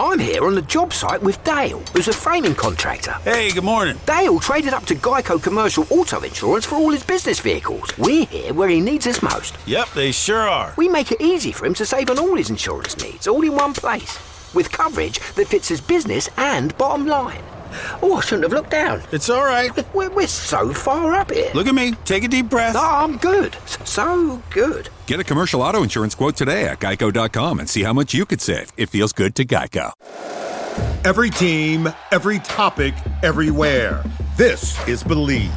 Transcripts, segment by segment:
I'm here on the job site with Dale, who's a framing contractor. Hey, good morning. Dale traded up to Geico Commercial Auto Insurance for all his business vehicles. We're here where he needs us most. Yep, they sure are. We make it easy for him to save on all his insurance needs, all in one place, with coverage that fits his business and bottom line. Oh, I shouldn't have looked down. It's all right. We're so far up here. Look at me. Take a deep breath. No, I'm good. So good. Get a commercial auto insurance quote today at geico.com and see how much you could save. It feels good to Geico. Every team, every topic, everywhere. This is Believe.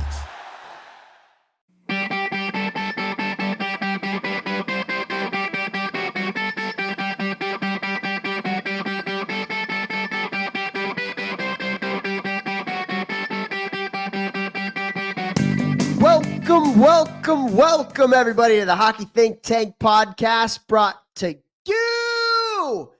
Welcome, everybody, to the Hockey Think Tank podcast, brought to you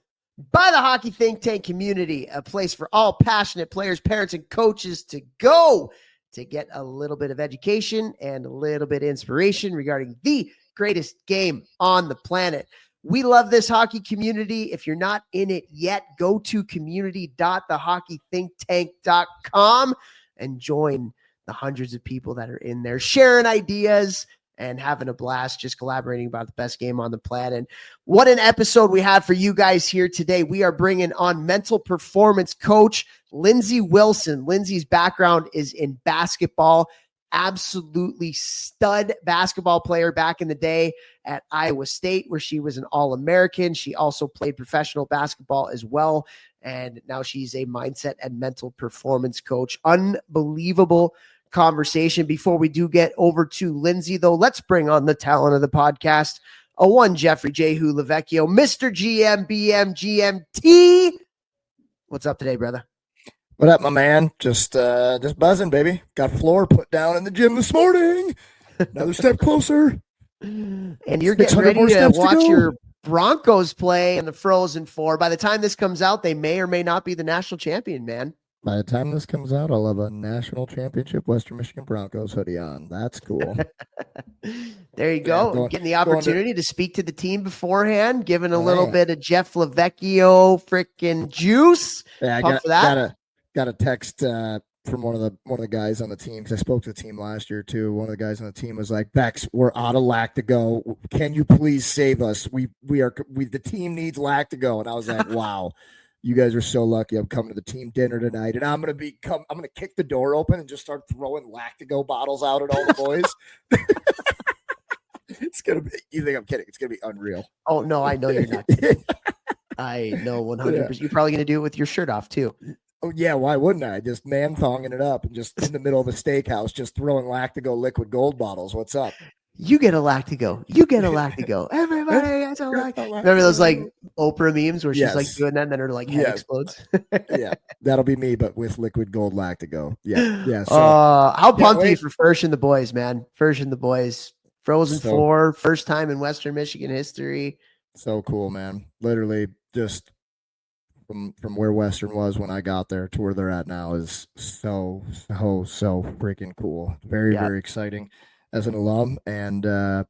by the Hockey Think Tank community, a place for all passionate players, parents, and coaches to go to get a little bit of education and a little bit of inspiration regarding the greatest game on the planet. We love this hockey community. If you're not in it yet, go to community.thehockeythinktank.com and join the hundreds of people that are in there sharing ideas and having a blast, just collaborating about the best game on the planet. What an episode we have for you guys here today. We are bringing on mental performance coach Lindsey Wilson. Lindsey's background is in basketball, absolutely stud basketball player back in the day at Iowa State, where she was an All-American. She also played professional basketball as well. And now she's a mindset and mental performance coach. Unbelievable conversation. Before we do get over to Lindsey, though, let's bring on the talent of the podcast, one Jeffrey Jehu Lavecchio, Mr. GM, GMT. What's up today, brother? What up, my man? Just buzzing, baby. Got floor put down in the gym this morning. Another step closer. And you're getting ready to watch your Broncos play in the Frozen Four. By the time this comes out, they may or may not be the national champion, man. By the time this comes out, I'll have a national championship Western Michigan Broncos hoodie on. That's cool. There you go. Getting the opportunity to speak to the team beforehand, giving a little bit of Jeff Lavecchio freaking juice. Yeah, got a text from one of the guys on the team, because I spoke to the team last year too. One of the guys on the team was like, "Bex, we're out of Lactigo. Can you please save us? The team needs Lactigo." And I was like, "Wow, you guys are so lucky. I'm coming to the team dinner tonight, and I'm gonna kick the door open and just start throwing Lactigo bottles out at all the boys." It's gonna be. You think I'm kidding? It's gonna be unreal. Oh no, I know you're not. I know 100%. You're probably gonna do it with your shirt off too. Oh, yeah, why wouldn't I? Just man-thonging it up and just in the middle of a steakhouse, just throwing Lactigo liquid gold bottles. What's up? You get a Lactigo. You get a Lactigo. Everybody gets a Lactigo. Remember those like Oprah memes where she's like doing that and then her like head explodes? Yeah, that'll be me, but with liquid gold Lactigo. Yeah. So, how pumped are you for First and the boys, man? First and the boys. Frozen Four, first time in Western Michigan history. So cool, man. Literally just from where Western was when I got there to where they're at now is so freaking cool. Very, very exciting as an alum, and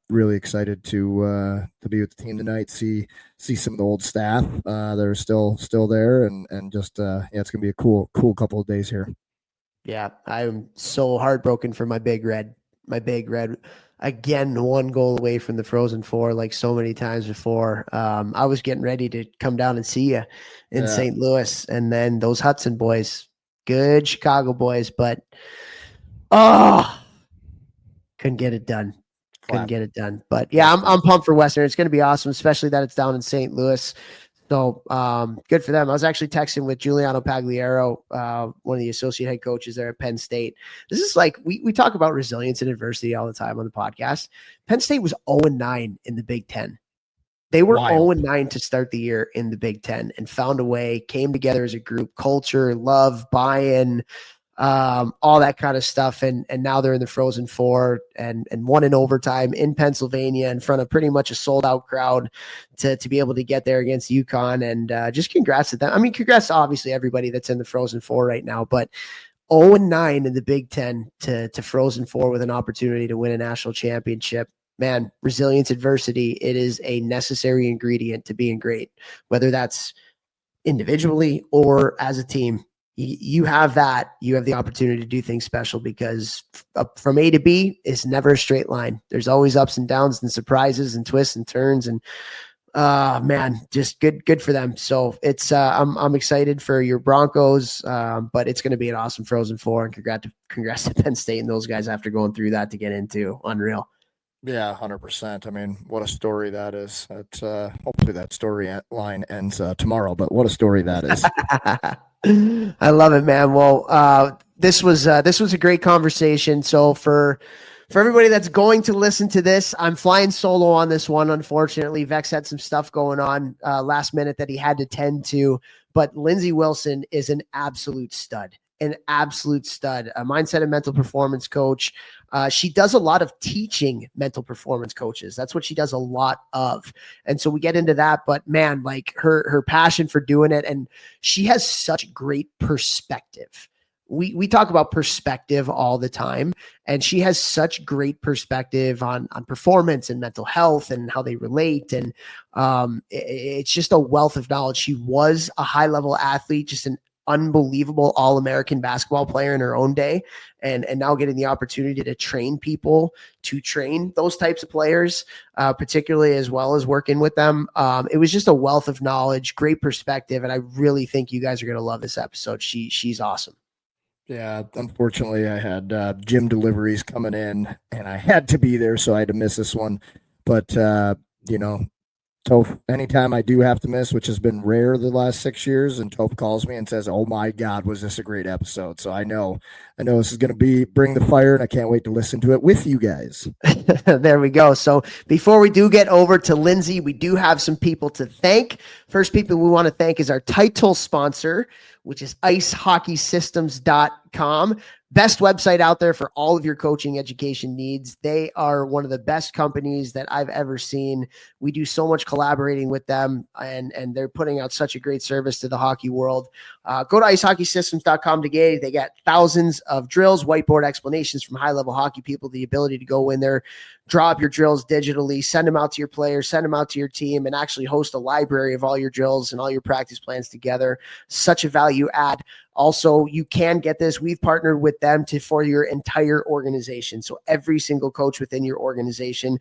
really excited to be with the team tonight. See some of the old staff that are still there, and just it's gonna be a cool couple of days here. Yeah, I'm so heartbroken for my big red. Again, one goal away from the Frozen Four, like so many times before. I was getting ready to come down and see you in St. Louis, and then those Hudson boys, good Chicago boys, but couldn't get it done. But yeah, I'm pumped for Western. It's going to be awesome, especially that it's down in St. Louis. So good for them. I was actually texting with Giuliano Pagliaro, one of the associate head coaches there at Penn State. This is like, we talk about resilience and adversity all the time on the podcast. Penn State was 0-9 in the Big Ten. They were 0-9 to start the year in the Big Ten and found a way, came together as a group, culture, love, buy-in, all that kind of stuff. And now they're in the Frozen Four and won in overtime in Pennsylvania in front of pretty much a sold out crowd to be able to get there against UConn. And just congrats to them. I mean, congrats to obviously everybody that's in the Frozen Four right now, but 0-9 in the Big Ten to Frozen Four with an opportunity to win a national championship. Man, resilience, adversity, it is a necessary ingredient to being great, whether that's individually or as a team, you have the opportunity to do things special, because from A to B is never a straight line. There's always ups and downs and surprises and twists and turns, and man, just good for them. So it's I'm excited for your Broncos, but it's going to be an awesome Frozen Four, and congrats to Penn State and those guys after going through that to get into. Unreal. Yeah, 100%. I mean, what a story that is. Hopefully that story line ends tomorrow, but what a story that is. I love it, man. Well, this was a great conversation. So for everybody that's going to listen to this, I'm flying solo on this one. Unfortunately, Vex had some stuff going on last minute that he had to tend to, but Lindsey Wilson is an absolute stud. A mindset and mental performance coach. She does a lot of teaching mental performance coaches. That's what she does a lot of. And so we get into that, but man, like her passion for doing it. And she has such great perspective. We talk about perspective all the time, and she has such great perspective on performance and mental health and how they relate. And it's just a wealth of knowledge. She was a high level athlete, just an unbelievable All-American basketball player in her own day, and now getting the opportunity to train people, to train those types of players, particularly as well as working with them. It was just a wealth of knowledge, great perspective, and I really think you guys are going to love this episode. She's awesome. Yeah, unfortunately, I had gym deliveries coming in, and I had to be there, so I had to miss this one. But Toph, anytime I do have to miss, which has been rare the last 6 years, and Toph calls me and says, "Oh my God, was this a great episode?" So I know this is going to bring the fire, and I can't wait to listen to it with you guys. There we go. So before we do get over to Lindsey, we do have some people to thank. First people we want to thank is our title sponsor, which is icehockeysystems.com. Best website out there for all of your coaching education needs. They are one of the best companies that I've ever seen. We do so much collaborating with them, and they're putting out such a great service to the hockey world. Go to icehockeysystems.com today. They got thousands of drills, whiteboard explanations from high-level hockey people, the ability to go in there, draw up your drills digitally, send them out to your players, send them out to your team, and actually host a library of all your drills and all your practice plans together. Such a value add. Also, you can get this. We've partnered with them for your entire organization. So every single coach within your organization,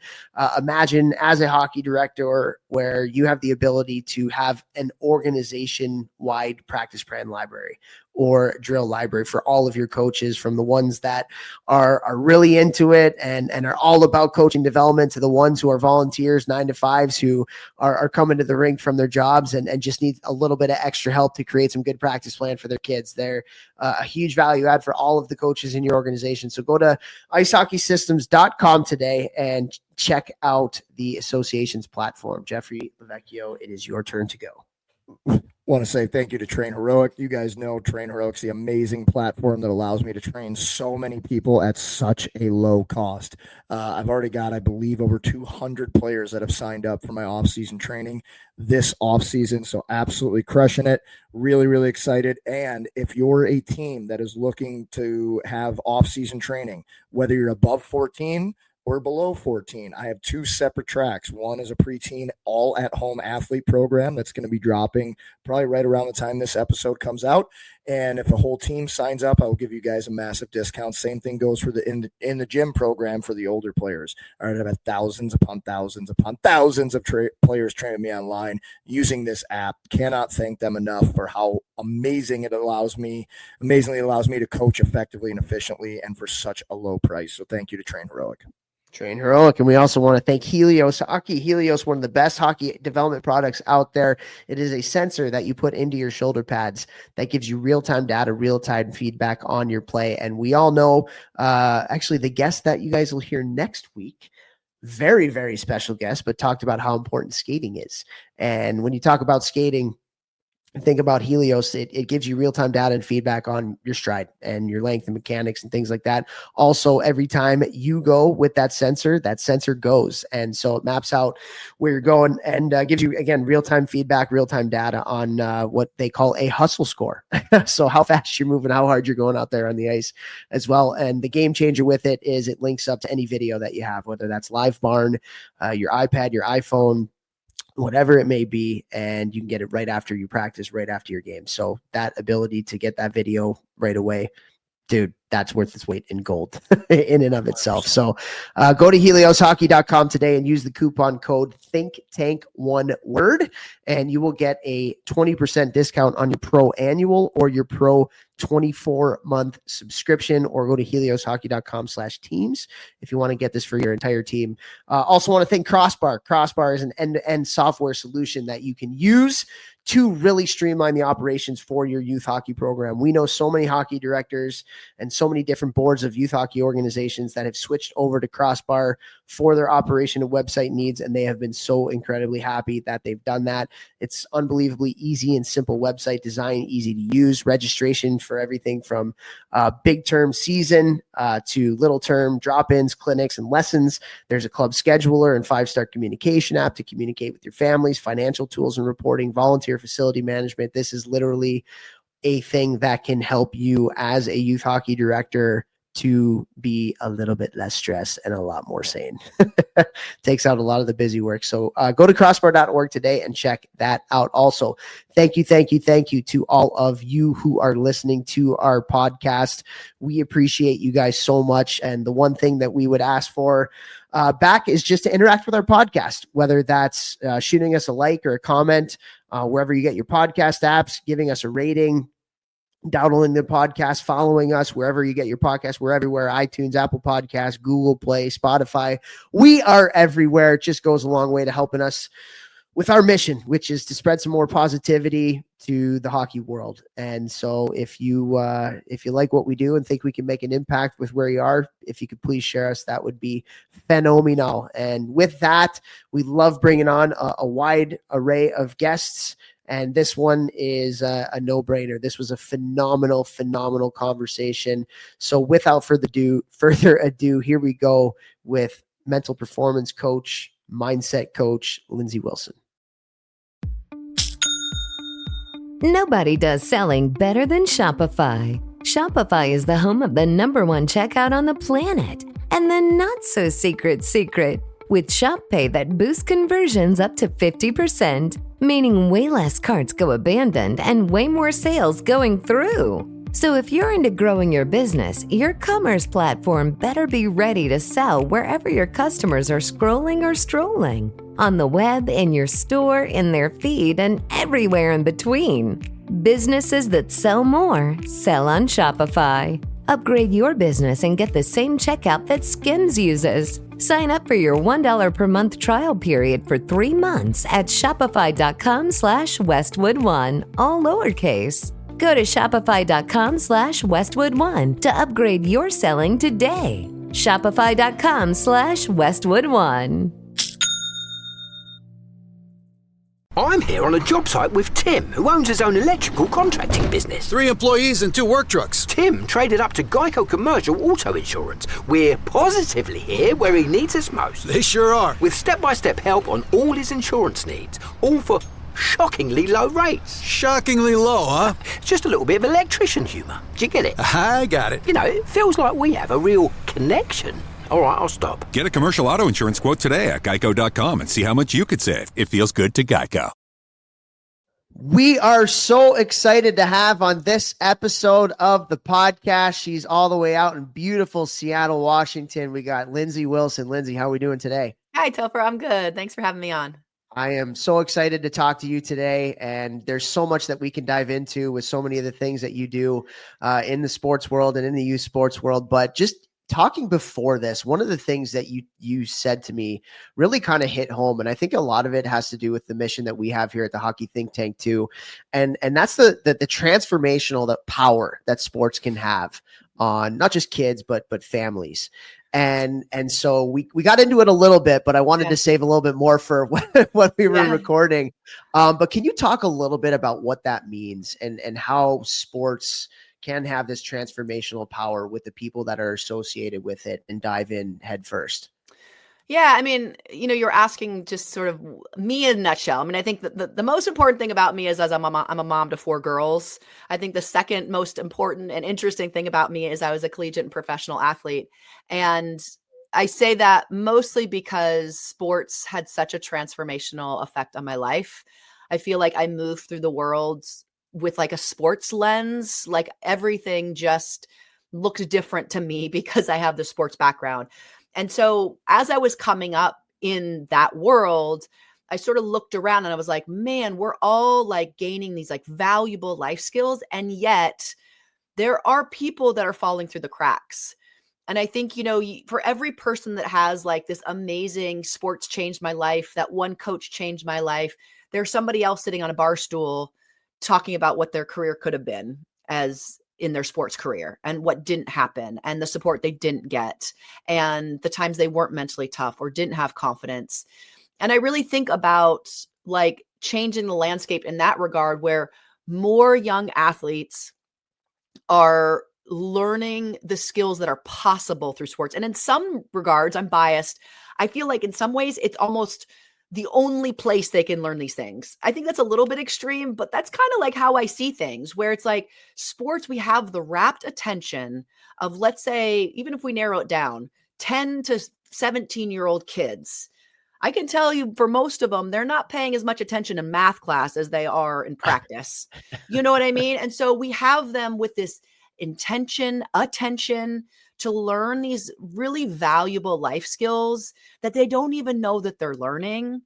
imagine as a hockey director where you have the ability to have an organization-wide practice plan library or drill library for all of your coaches, from the ones that are really into it and are all about coaching development to the ones who are volunteers, 9-to-5s, who are coming to the rink from their jobs and just need a little bit of extra help to create some good practice plan for their kids. They're a huge value add for all of the coaches in your organization. So go to icehockeysystems.com today and check out the association's platform. Jeffrey Lavecchio, it is your turn to go. Want to say thank you to Train Heroic. You guys know Train Heroic's the amazing platform that allows me to train so many people at such a low cost. I've already got, I believe, over 200 players that have signed up for my off-season training this off-season, so absolutely crushing it. Really, really excited. And if you're a team that is looking to have off-season training, whether you're above 14 or below 14, I have 2 separate tracks. One is a preteen all-at-home athlete program that's going to be dropping probably right around the time this episode comes out. And if a whole team signs up, I will give you guys a massive discount. Same thing goes for the in the gym program for the older players. All right, I've had thousands upon thousands upon thousands of players training me online using this app. Cannot thank them enough for how amazingly it allows me to coach effectively and efficiently, and for such a low price. So thank you to Train Heroic. Train Heroic. And we also want to thank Helios Hockey. Helios, one of the best hockey development products out there. It is a sensor that you put into your shoulder pads that gives you real-time data, real-time feedback on your play. And we all know, actually, the guest that you guys will hear next week, very, very special guest, but talked about how important skating is. And when you talk about skating, think about Helios, it gives you real-time data and feedback on your stride and your length and mechanics and things like that. Also, every time you go with that sensor goes. And so it maps out where you're going and gives you, again, real-time feedback, real-time data on what they call a hustle score. So how fast you're moving, how hard you're going out there on the ice as well. And the game changer with it is it links up to any video that you have, whether that's Live Barn, your iPad, your iPhone, whatever it may be, and you can get it right after you practice, right after your game. So that ability to get that video right away, dude, that's worth its weight in gold in and of itself. So go to helioshockey.com today and use the coupon code ThinkTank, one word, and you will get a 20% discount on your pro annual or your pro 24-month subscription, or go to helioshockey.com/teams if you want to get this for your entire team. Also want to thank Crossbar. Crossbar is an end-to-end software solution that you can use to really streamline the operations for your youth hockey program. We know so many hockey directors and so many different boards of youth hockey organizations that have switched over to Crossbar for their operation and website needs, and they have been so incredibly happy that they've done that. It's unbelievably easy and simple website design, easy to use, registration for everything from big term season to little term drop-ins, clinics, and lessons. There's a club scheduler and 5-star communication app to communicate with your families, financial tools and reporting, volunteer facility management. This is literally a thing that can help you as a youth hockey director to be a little bit less stressed and a lot more sane. Takes out a lot of the busy work. So go to crossbar.org today and check that out. Also, thank you to all of you who are listening to our podcast. We appreciate you guys so much. And the one thing that we would ask for back is just to interact with our podcast, whether that's shooting us a like or a comment wherever you get your podcast apps, giving us a rating, downloading the podcast, following us wherever you get your podcast. We're everywhere: iTunes, Apple Podcasts, Google Play, Spotify. We are everywhere. It just goes a long way to helping us with our mission, which is to spread some more positivity to the hockey world. And so if you like what we do and think we can make an impact with where you are, if you could please share us, that would be phenomenal. And with that, we love bringing on a wide array of guests. And this one is a no-brainer. This was a phenomenal conversation. So without further ado, here we go with mental performance coach, mindset coach, Lindsey Wilson. Nobody does selling better than Shopify. Shopify is the home of the #1 checkout on the planet. And the not-so-secret with Shop Pay that boosts conversions up to 50%, meaning way less carts go abandoned and way more sales going through. So if you're into growing your business, your commerce platform better be ready to sell wherever your customers are scrolling or strolling. On the web, in your store, in their feed, and everywhere in between. Businesses that sell more, sell on Shopify. Upgrade your business and get the same checkout that Skims uses. Sign up for your $1 per month trial period for 3 months at shopify.com/Westwood1, all lowercase. Go to shopify.com/Westwood1 to upgrade your selling today. Shopify.com/Westwood1. I'm here on a job site with Tim, who owns his own electrical contracting business. 3 employees and 2 work trucks. Tim traded up to Geico Commercial Auto Insurance. We're positively here where he needs us most. They sure are. With step-by-step help on all his insurance needs, all for shockingly low rates. Shockingly low, huh? Just a little bit of electrician humour. Do you get it? I got it. You know, it feels like we have a real connection. All right, I'll stop. Get a commercial auto insurance quote today at geico.com and see how much you could save. It feels good to Geico. We are so excited to have on this episode of the podcast. She's all the way out in beautiful Seattle, Washington. We got Lindsey Wilson. Lindsey, how are we doing today? Hi, Topher. I'm good. Thanks for having me on. I am so excited to talk to you today, and there's so much that we can dive into with so many of the things that you do in the sports world and in the youth sports world. But just talking before this, one of the things that you said to me really kind of hit home, and I think a lot of it has to do with the mission that we have here at the Hockey Think Tank too, and that's the transformational power that sports can have on not just kids but families. And so we got into it a little bit, but I wanted to save a little bit more for when we were recording. But can you talk a little bit about what that means and how sports can have this transformational power with the people that are associated with it, and dive in head first? Yeah, I mean, you're asking just sort of me in a nutshell. I mean, I think that the most important thing about me is I'm a mom to 4 girls. I think the second most important and interesting thing about me is I was a collegiate and professional athlete. And I say that mostly because sports had such a transformational effect on my life. I feel like I moved through the world with like a sports lens, like everything just looked different to me because I have the sports background. And so as I was coming up in that world, I sort of looked around and I was like, man, we're all like gaining these like valuable life skills. And yet there are people that are falling through the cracks. And I think, for every person that has like this amazing sports changed my life, that one coach changed my life, there's somebody else sitting on a bar stool talking about what their career could have been as in their sports career and what didn't happen and the support they didn't get and the times they weren't mentally tough or didn't have confidence. And I really think about like changing the landscape in that regard, where more young athletes are learning the skills that are possible through sports. And in some regards, I'm biased. I feel like in some ways it's almost the only place they can learn these things. I think that's a little bit extreme, but that's kind of like how I see things, where it's like sports, we have the rapt attention of, let's say, even if we narrow it down, 10 to 17-year-old kids. I can tell you for most of them, they're not paying as much attention in math class as they are in practice. You know what I mean? And so we have them with this attention to learn these really valuable life skills that they don't even know that they're learning.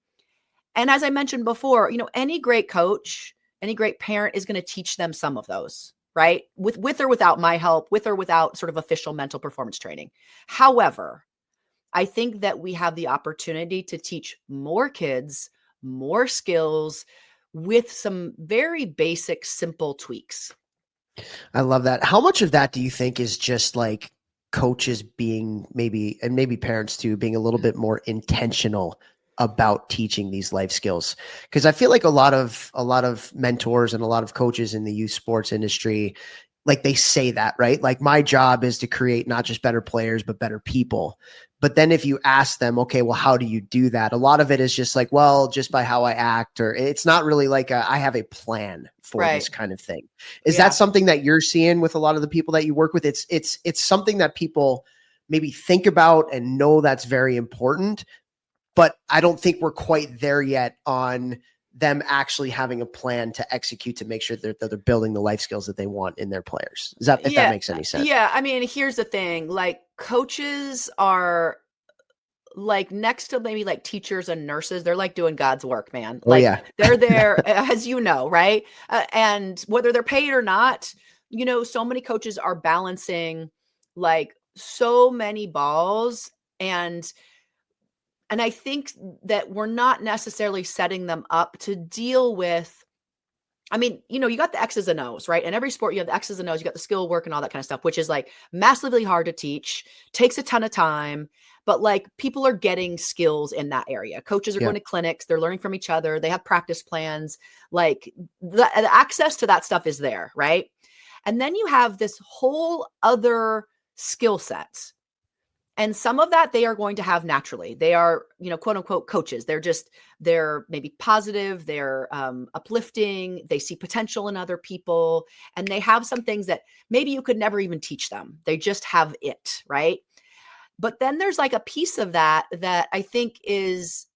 And as I mentioned before, any great coach, any great parent is going to teach them some of those, right? With or without my help, with or without sort of official mental performance training. However, I think that we have the opportunity to teach more kids, more skills with some very basic, simple tweaks. I love that. How much of that do you think is just like coaches being maybe parents too, being a little bit more intentional about teaching these life skills? Because I feel like a lot of mentors and a lot of coaches in the youth sports industry, like they say that, right? Like, my job is to create not just better players, but better people. But then if you ask them, okay, well, how do you do that? A lot of it is just like, well, just by how I act, or it's not really like I have a plan for this kind of thing. Is that something that you're seeing with a lot of the people that you work with? It's something that people maybe think about and know that's very important, but I don't think we're quite there yet on them actually having a plan to execute to make sure that they're building the life skills that they want in their players. Is that, if that makes any sense? Yeah. I mean, here's the thing, like coaches are like next to maybe like teachers and nurses, they're like doing God's work, man. Like they're there, as you know, right? And whether they're paid or not, so many coaches are balancing like so many balls. And I think that we're not necessarily setting them up to deal with, I mean, you got the X's and O's, right? In every sport, you have the X's and O's, you got the skill work and all that kind of stuff, which is like massively hard to teach, takes a ton of time, but like people are getting skills in that area. Coaches are going to clinics, they're learning from each other, they have practice plans, like the access to that stuff is there, right? And then you have this whole other skill set. And some of that they are going to have naturally. They are, quote unquote coaches. They're maybe positive, they're uplifting, they see potential in other people, and they have some things that maybe you could never even teach them. They just have it, right? But then there's like a piece of that I think is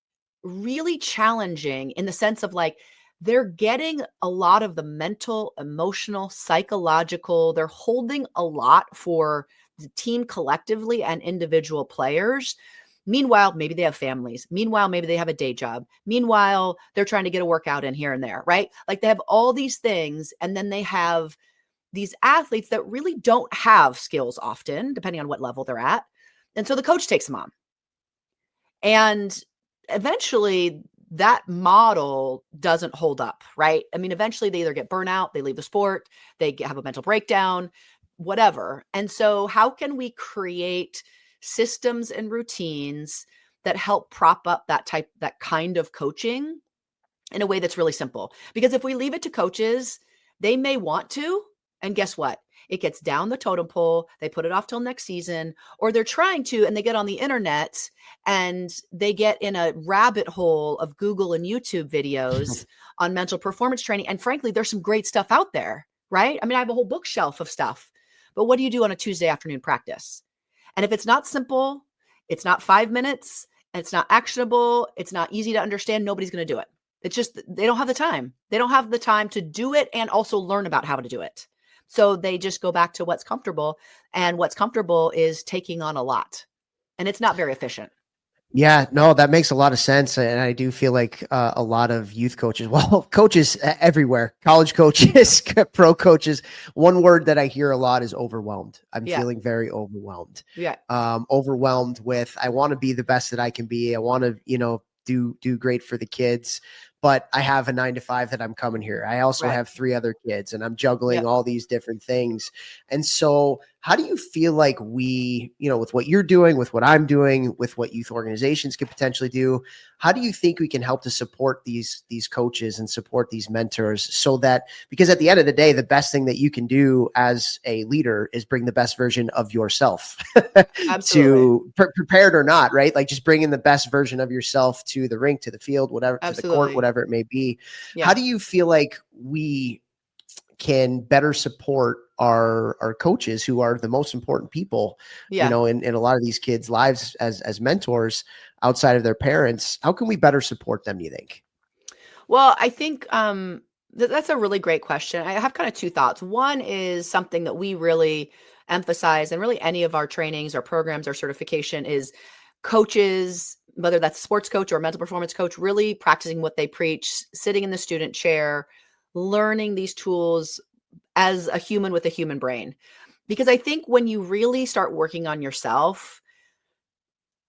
really challenging in the sense of like, they're getting a lot of the mental, emotional, psychological, they're holding a lot for the team collectively and individual players. Meanwhile, maybe they have families. Meanwhile, maybe they have a day job. Meanwhile, they're trying to get a workout in here and there, right? Like they have all these things. And then they have these athletes that really don't have skills often, depending on what level they're at. And so the coach takes them on. And eventually that model doesn't hold up, right? I mean, eventually they either get burnout, they leave the sport, they have a mental breakdown, whatever. And so how can we create systems and routines that help prop up that kind of coaching in a way that's really simple? Because if we leave it to coaches, they may want to, and guess what? It gets down the totem pole. They put it off till next season, or they're trying to, and they get on the internet and they get in a rabbit hole of Google and YouTube videos on mental performance training. And frankly, there's some great stuff out there, right? I mean, I have a whole bookshelf of stuff, but what do you do on a Tuesday afternoon practice? And if it's not simple, It's not 5 minutes, and it's not actionable. It's not easy to understand. Nobody's going to do it. It's just, they don't have the time. They don't have the time to do it and also learn about how to do it. So they just go back to what's comfortable, and what's comfortable is taking on a lot, and it's not very efficient. Yeah, no, that makes a lot of sense. And I do feel like a lot of youth coaches, well, coaches everywhere, college coaches, pro coaches, one word that I hear a lot is overwhelmed. I'm feeling very overwhelmed. Yeah. Overwhelmed with, I want to be the best that I can be. I want to, do great for the kids, but I have a 9 to 5 that I'm coming here. I also have 3 other kids, and I'm juggling all these different things. And so how do you feel like we, with what you're doing, with what I'm doing, with what youth organizations could potentially do, how do you think we can help to support these coaches and support these mentors, so that, because at the end of the day, the best thing that you can do as a leader is bring the best version of yourself to prepared or not, right? Like just bringing the best version of yourself to the rink, to the field, whatever, to the court, whatever it may be. Yeah. How do you feel like we can better support our coaches, who are the most important people, in a lot of these kids' lives as mentors outside of their parents? How can we better support them, do you think? Well, I think that's a really great question. I have kind of 2 thoughts. One is something that we really emphasize, and really any of our trainings or programs or certification, is coaches, whether that's a sports coach or a mental performance coach, really practicing what they preach, sitting in the student chair, learning these tools as a human with a human brain. Because I think when you really start working on yourself,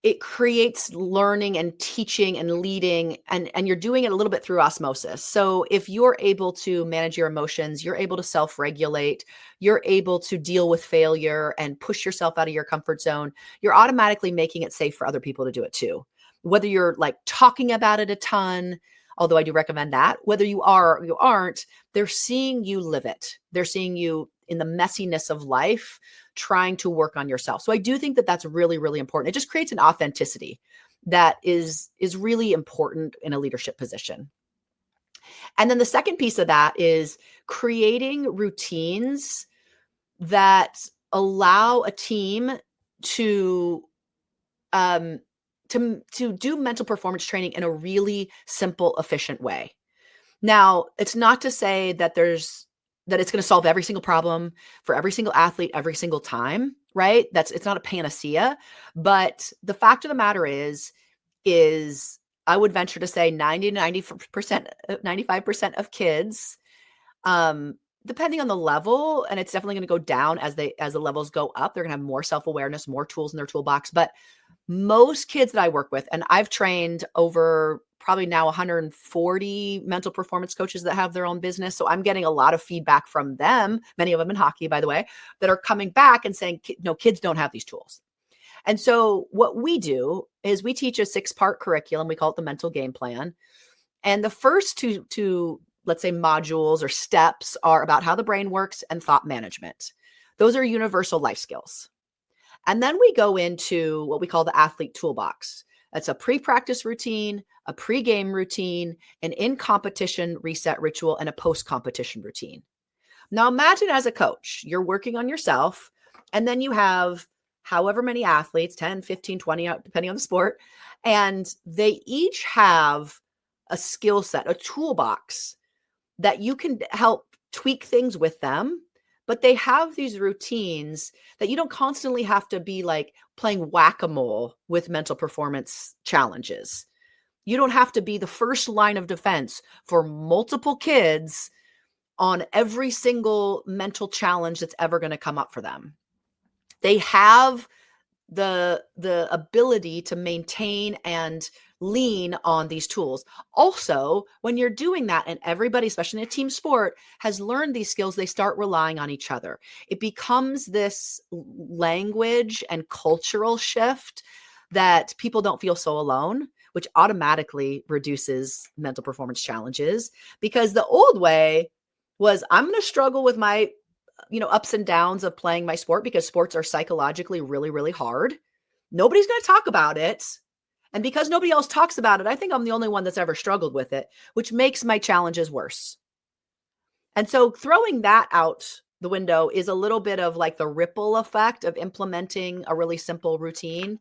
it creates learning and teaching and leading, and you're doing it a little bit through osmosis. So if you're able to manage your emotions, you're able to self-regulate, you're able to deal with failure and push yourself out of your comfort zone, you're automatically making it safe for other people to do it too. Whether you're like talking about it a ton, although I do recommend that, whether you are or you aren't, they're seeing you live it. They're seeing you in the messiness of life, trying to work on yourself. So I do think that that's really, really important. It just creates an authenticity that is really important in a leadership position. And then the second piece of that is creating routines that allow a team to do mental performance training in a really simple, efficient way. Now, it's not to say that it's going to solve every single problem for every single athlete every single time, right? It's not a panacea, but the fact of the matter is I would venture to say 95% of kids, depending on the level, and it's definitely going to go down as the levels go up, they're going to have more self-awareness, more tools in their toolbox. But most kids that I work with, and I've trained over probably now 140 mental performance coaches that have their own business. So I'm getting a lot of feedback from them, many of them in hockey, by the way, that are coming back and saying, no, kids don't have these tools. And so what we do is we teach a 6-part curriculum. We call it the mental game plan. And the first two, let's say, modules or steps are about how the brain works and thought management. Those are universal life skills. And then we go into what we call the athlete toolbox. That's a pre-practice routine, a pre-game routine, an in-competition reset ritual, and a post-competition routine. Now imagine as a coach, you're working on yourself, and then you have however many athletes, 10, 15, 20, depending on the sport, and they each have a skill set, a toolbox that you can help tweak things with them. But they have these routines that you don't constantly have to be like playing whack-a-mole with mental performance challenges. You don't have to be the first line of defense for multiple kids on every single mental challenge that's ever going to come up for them. They have the ability to maintain and lean on these tools. Also, when you're doing that, and everybody, especially in a team sport, has learned these skills, they start relying on each other. It becomes this language and cultural shift that people don't feel so alone, which automatically reduces mental performance challenges. Because the old way was, I'm going to struggle with my ups and downs of playing my sport, because sports are psychologically really, really hard. Nobody's going to talk about it. And because nobody else talks about it, I think I'm the only one that's ever struggled with it, which makes my challenges worse. And so throwing that out the window is a little bit of like the ripple effect of implementing a really simple routine.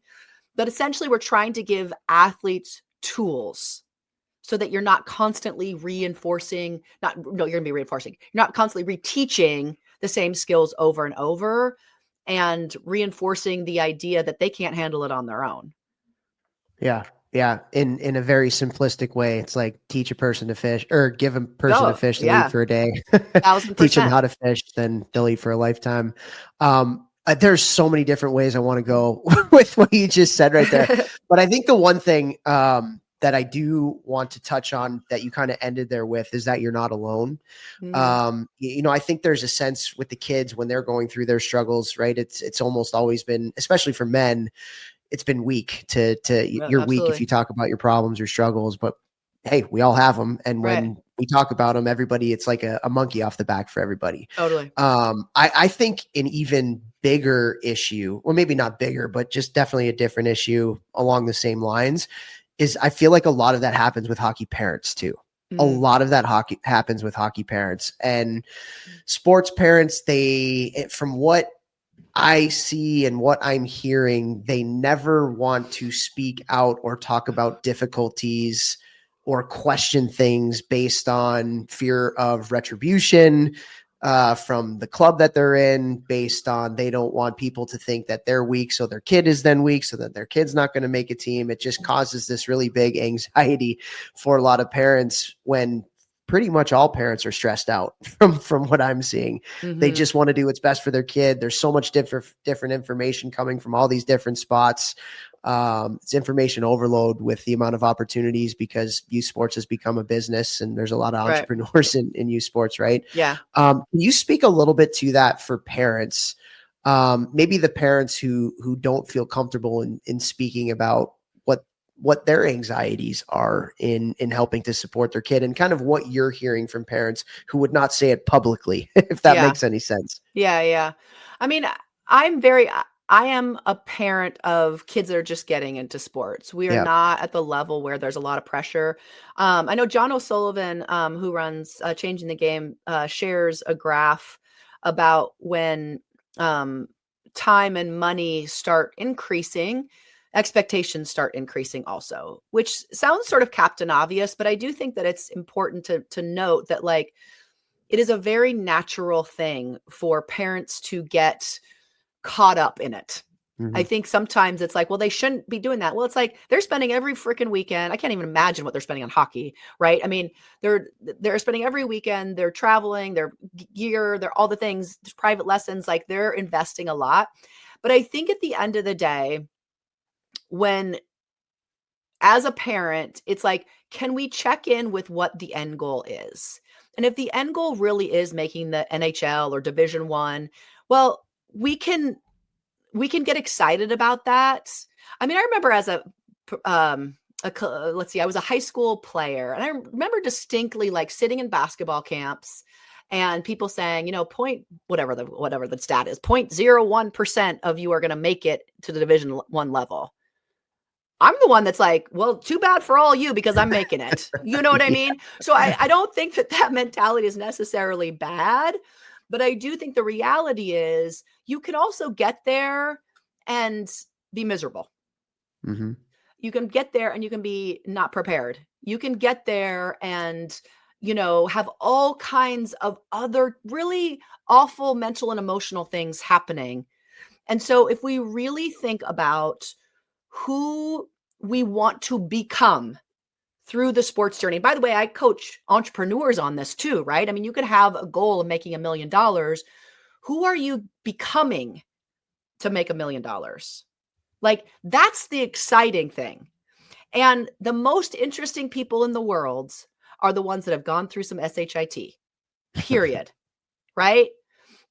But essentially, we're trying to give athletes tools so that you're not constantly reinforcing, you're going to be reinforcing. You're not constantly reteaching the same skills over and over and reinforcing the idea that they can't handle it on their own. Yeah. Yeah. In a very simplistic way, it's like teach a person to fish or give a person a fish to eat for a day, 1000%. teach them how to fish, then they'll eat for a lifetime. There's so many different ways I want to go with what you just said right there. But I think the one thing that I do want to touch on that you kind of ended there with is that you're not alone. I think there's a sense with the kids when they're going through their struggles, right? It's almost always been, especially for men, it's been weak to you're weak if you talk about your problems or struggles, but hey, we all have them. And when we talk about them, everybody, it's like a monkey off the back for everybody. Totally. I think an even bigger issue, or maybe not bigger, but just definitely a different issue along the same lines is I feel like a lot of that happens with hockey parents too. A lot of that happens with hockey parents and sports parents. From what I see and what I'm hearing, they never want to speak out or talk about difficulties or question things based on fear of retribution from the club that they're in, based on they don't want people to think that they're weak, so their kid is then weak, so that their kid's not going to make a team. It just causes this really big anxiety for a lot of parents when pretty much all parents are stressed out from what I'm seeing. They just want to do what's best for their kid. There's so much different information coming from all these different spots. It's information overload with the amount of opportunities because youth sports has become a business and there's a lot of entrepreneurs in youth sports, right? Yeah. Can you speak a little bit to that for parents? Maybe the parents who don't feel comfortable in speaking about what their anxieties are in helping to support their kid and kind of what you're hearing from parents who would not say it publicly, if that makes any sense. Yeah. Yeah. I mean, I am a parent of kids that are just getting into sports. We are not at the level where there's a lot of pressure. I know John O'Sullivan, who runs Changing the Game, shares a graph about when time and money start increasing, expectations start increasing also, which sounds sort of Captain Obvious, but I do think that it's important to note that like it is a very natural thing for parents to get caught up in it. I think sometimes it's like, well, they shouldn't be doing that. Well, it's like they're spending every freaking weekend. I can't even imagine what they're spending on hockey, right? I mean, they're spending every weekend, they're traveling, their gear, they're all the things, private lessons, like they're investing a lot. But I think at the end of the day, when as a parent, it's like, can we check in with what the end goal is? And if the end goal really is making the NHL or Division I, well, we can get excited about that. I mean, I remember as let's see, I was a high school player, and I remember distinctly like sitting in basketball camps and people saying, point whatever the stat is, 0.01% of you are going to make it to the Division I level. I'm the one that's like, well, too bad for all you because I'm making it. You know what I mean? So I don't think that mentality is necessarily bad. But I do think the reality is you can also get there and be miserable. You can get there and you can be not prepared. You can get there and, have all kinds of other really awful mental and emotional things happening. And so if we really think about who we want to become through the sports journey. By the way, I coach entrepreneurs on this too, right? I mean, you could have a goal of making $1 million. Who are you becoming to make $1 million? Like, that's the exciting thing. And the most interesting people in the world are the ones that have gone through some SHIT, period. Right?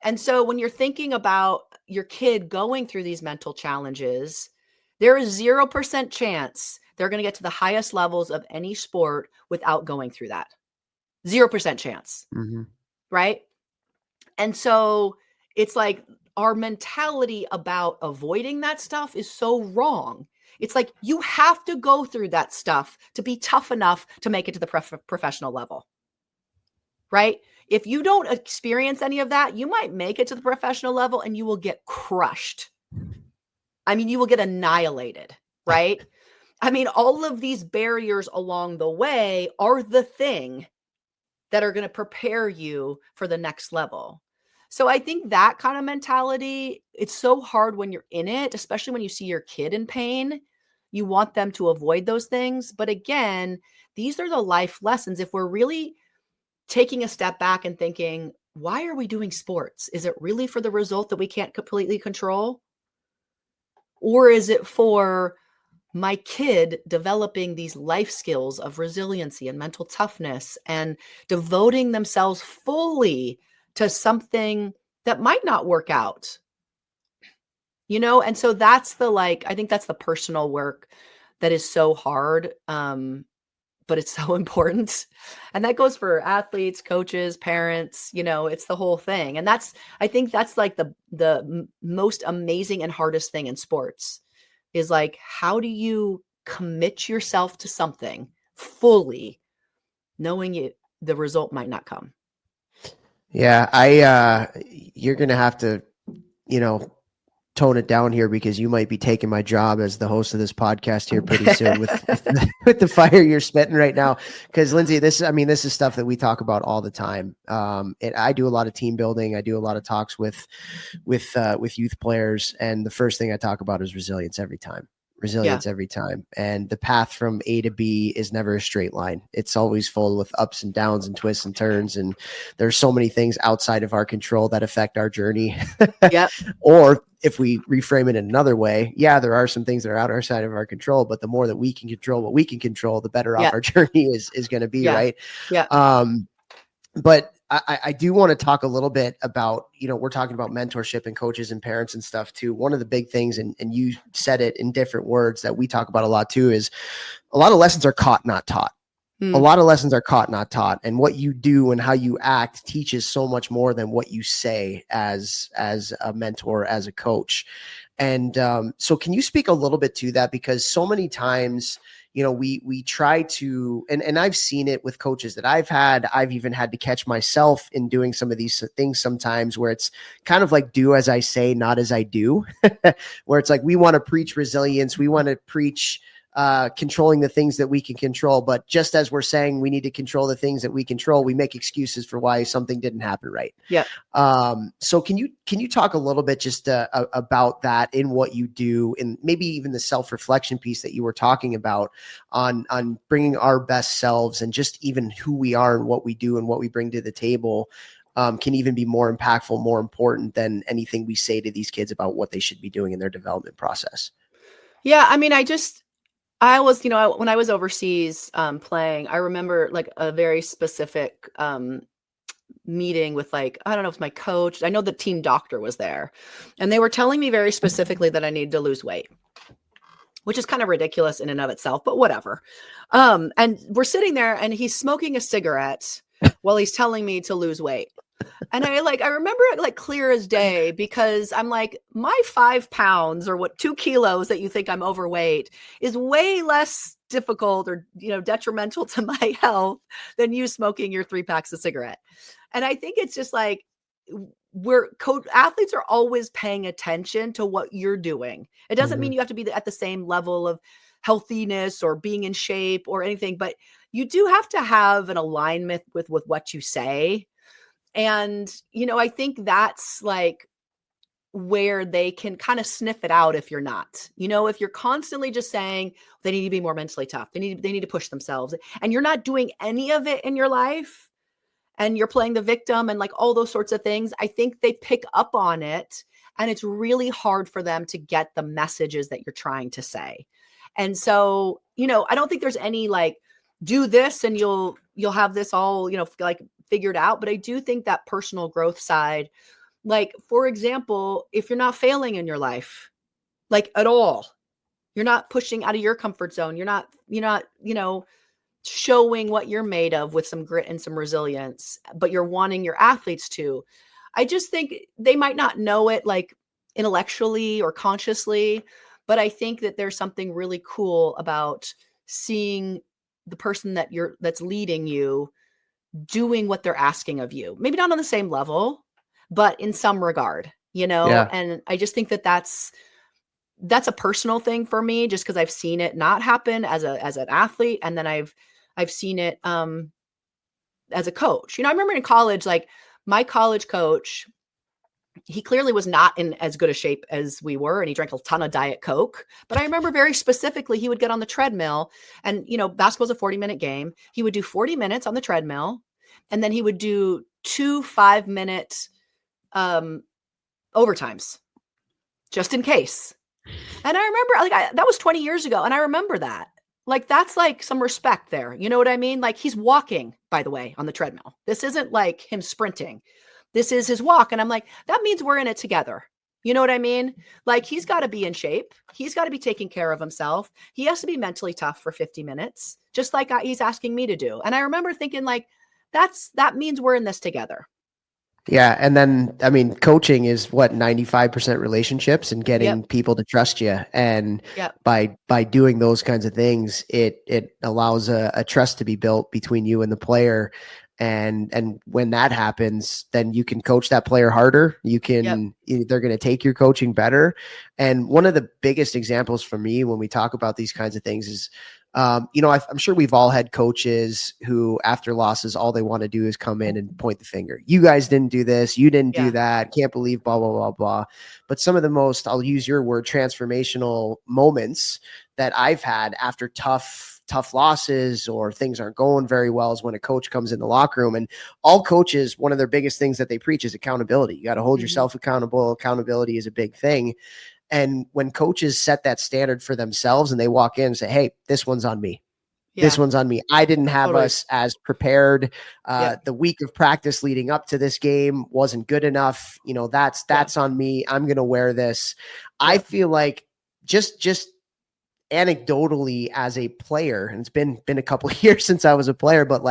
And so when you're thinking about your kid going through these mental challenges, there is 0% chance they're going to get to the highest levels of any sport without going through that. 0% chance. Right? And so it's like our mentality about avoiding that stuff is so wrong. It's like you have to go through that stuff to be tough enough to make it to the professional level. Right? If you don't experience any of that, you might make it to the professional level and you will get crushed. I mean, you will get annihilated. right? I mean, all of these barriers along the way are the thing that are going to prepare you for the next level. So I think that kind of mentality, it's so hard when you're in it, especially when you see your kid in pain. You want them to avoid those things. But again, these are the life lessons. If we're really taking a step back and thinking, why are we doing sports? Is it really for the result that we can't completely control? Or is it for my kid developing these life skills of resiliency and mental toughness and devoting themselves fully to something that might not work out, and so that's I think that's the personal work that is so hard. But it's so important. And that goes for athletes, coaches, parents, it's the whole thing. And I think that's like the most amazing and hardest thing in sports is like, how do you commit yourself to something fully, knowing the result might not come? Yeah, you're going to have to, tone it down here because you might be taking my job as the host of this podcast here pretty soon with the fire you're spitting right now. Because Lindsey, this is stuff that we talk about all the time. I do a lot of team building. I do a lot of talks with youth players, and the first thing I talk about is resilience every time. Every time. And the path from A to B is never a straight line. It's always full with ups and downs and twists and turns. And there's so many things outside of our control that affect our journey. Yep. Or if we reframe it in another way, there are some things that are outside of our control, but the more that we can control what we can control, the better off our journey is going to be. Yeah. Right. Yeah. But I do want to talk a little bit about, we're talking about mentorship and coaches and parents and stuff too. One of the big things, and you said it in different words that we talk about a lot too, is a lot of lessons are caught, not taught. A lot of lessons are caught, not taught. And what you do and how you act teaches so much more than what you say as a mentor, as a coach. And so can you speak a little bit to that? Because so many times, we try to, and I've seen it with coaches that I've even had to catch myself in doing some of these things sometimes where it's kind of like do as I say, not as I do, where it's like, we want to preach resilience. We want to preach controlling the things that we can control. But just as we're saying we need to control the things that we control, we make excuses for why something didn't happen right. Yeah. So can you talk a little bit just about that in what you do, and maybe even the self-reflection piece that you were talking about on bringing our best selves and just even who we are and what we do and what we bring to the table can even be more impactful, more important than anything we say to these kids about what they should be doing in their development process. Yeah. I mean, I was, when I was overseas playing, I remember like a very specific meeting with I don't know if it's my coach. I know the team doctor was there, and they were telling me very specifically that I needed to lose weight, which is kind of ridiculous in and of itself, but whatever. And we're sitting there and he's smoking a cigarette while he's telling me to lose weight. And I remember it like clear as day, because I'm like, my 5 pounds or 2 kilos that you think I'm overweight is way less difficult or, detrimental to my health than you smoking your 3 packs of cigarette. And I think it's just like, athletes are always paying attention to what you're doing. It doesn't mean you have to be at the same level of healthiness or being in shape or anything, but you do have to have an alignment with what you say. And, I think that's like where they can kind of sniff it out if you're not, if you're constantly just saying they need to be more mentally tough, they need to push themselves, and you're not doing any of it in your life and you're playing the victim and like all those sorts of things, I think they pick up on it, and it's really hard for them to get the messages that you're trying to say. And so, I don't think there's any like, do this and you'll have this all, figured out. But I do think that personal growth side, like, for example, if you're not failing in your life, like at all, you're not pushing out of your comfort zone. You're not, showing what you're made of with some grit and some resilience, but you're wanting your athletes to. I just think they might not know it like intellectually or consciously, but I think that there's something really cool about seeing the person that's leading you doing what they're asking of you. Maybe not on the same level, but in some regard, Yeah. And I just think that that's that's a personal thing for me, just because I've seen it not happen as an athlete, and then I've seen it as a coach. I remember in college, like my college coach, he clearly was not in as good a shape as we were, and he drank a ton of Diet Coke. But I remember very specifically, he would get on the treadmill, and basketball's a 40-minute game. He would do 40 minutes on the treadmill, and then he would do 2 5-minute overtimes, just in case. And I remember, that was 20 years ago, and I remember that. Like, that's like some respect there. You know what I mean? Like, he's walking, by the way, on the treadmill. This isn't like him sprinting. This is his walk. And I'm like, that means we're in it together. You know what I mean? Like, he's got to be in shape. He's got to be taking care of himself. He has to be mentally tough for 50 minutes, just like he's asking me to do. And I remember thinking, like, that means we're in this together. Yeah. And then, I mean, coaching is 95% relationships and getting people to trust you. And by doing those kinds of things, it allows a trust to be built between you and the player. And when that happens, then you can coach that player harder. You can, they're going to take your coaching better. And one of the biggest examples for me when we talk about these kinds of things is, I'm sure we've all had coaches who after losses, all they want to do is come in and point the finger. You guys didn't do this. You didn't do that. Can't believe blah, blah, blah, blah. But some of the most, I'll use your word, transformational moments that I've had after tough losses or things aren't going very well is when a coach comes in the locker room. And all coaches, one of their biggest things that they preach is accountability. You got to hold yourself accountable. Accountability is a big thing. And when coaches set that standard for themselves and they walk in and say, hey, this one's on me. Yeah. This one's on me. I didn't have us as prepared. The week of practice leading up to this game wasn't good enough. That's on me. I'm going to wear this. I feel like just anecdotally as a player, and it's been a couple of years since I was a player, but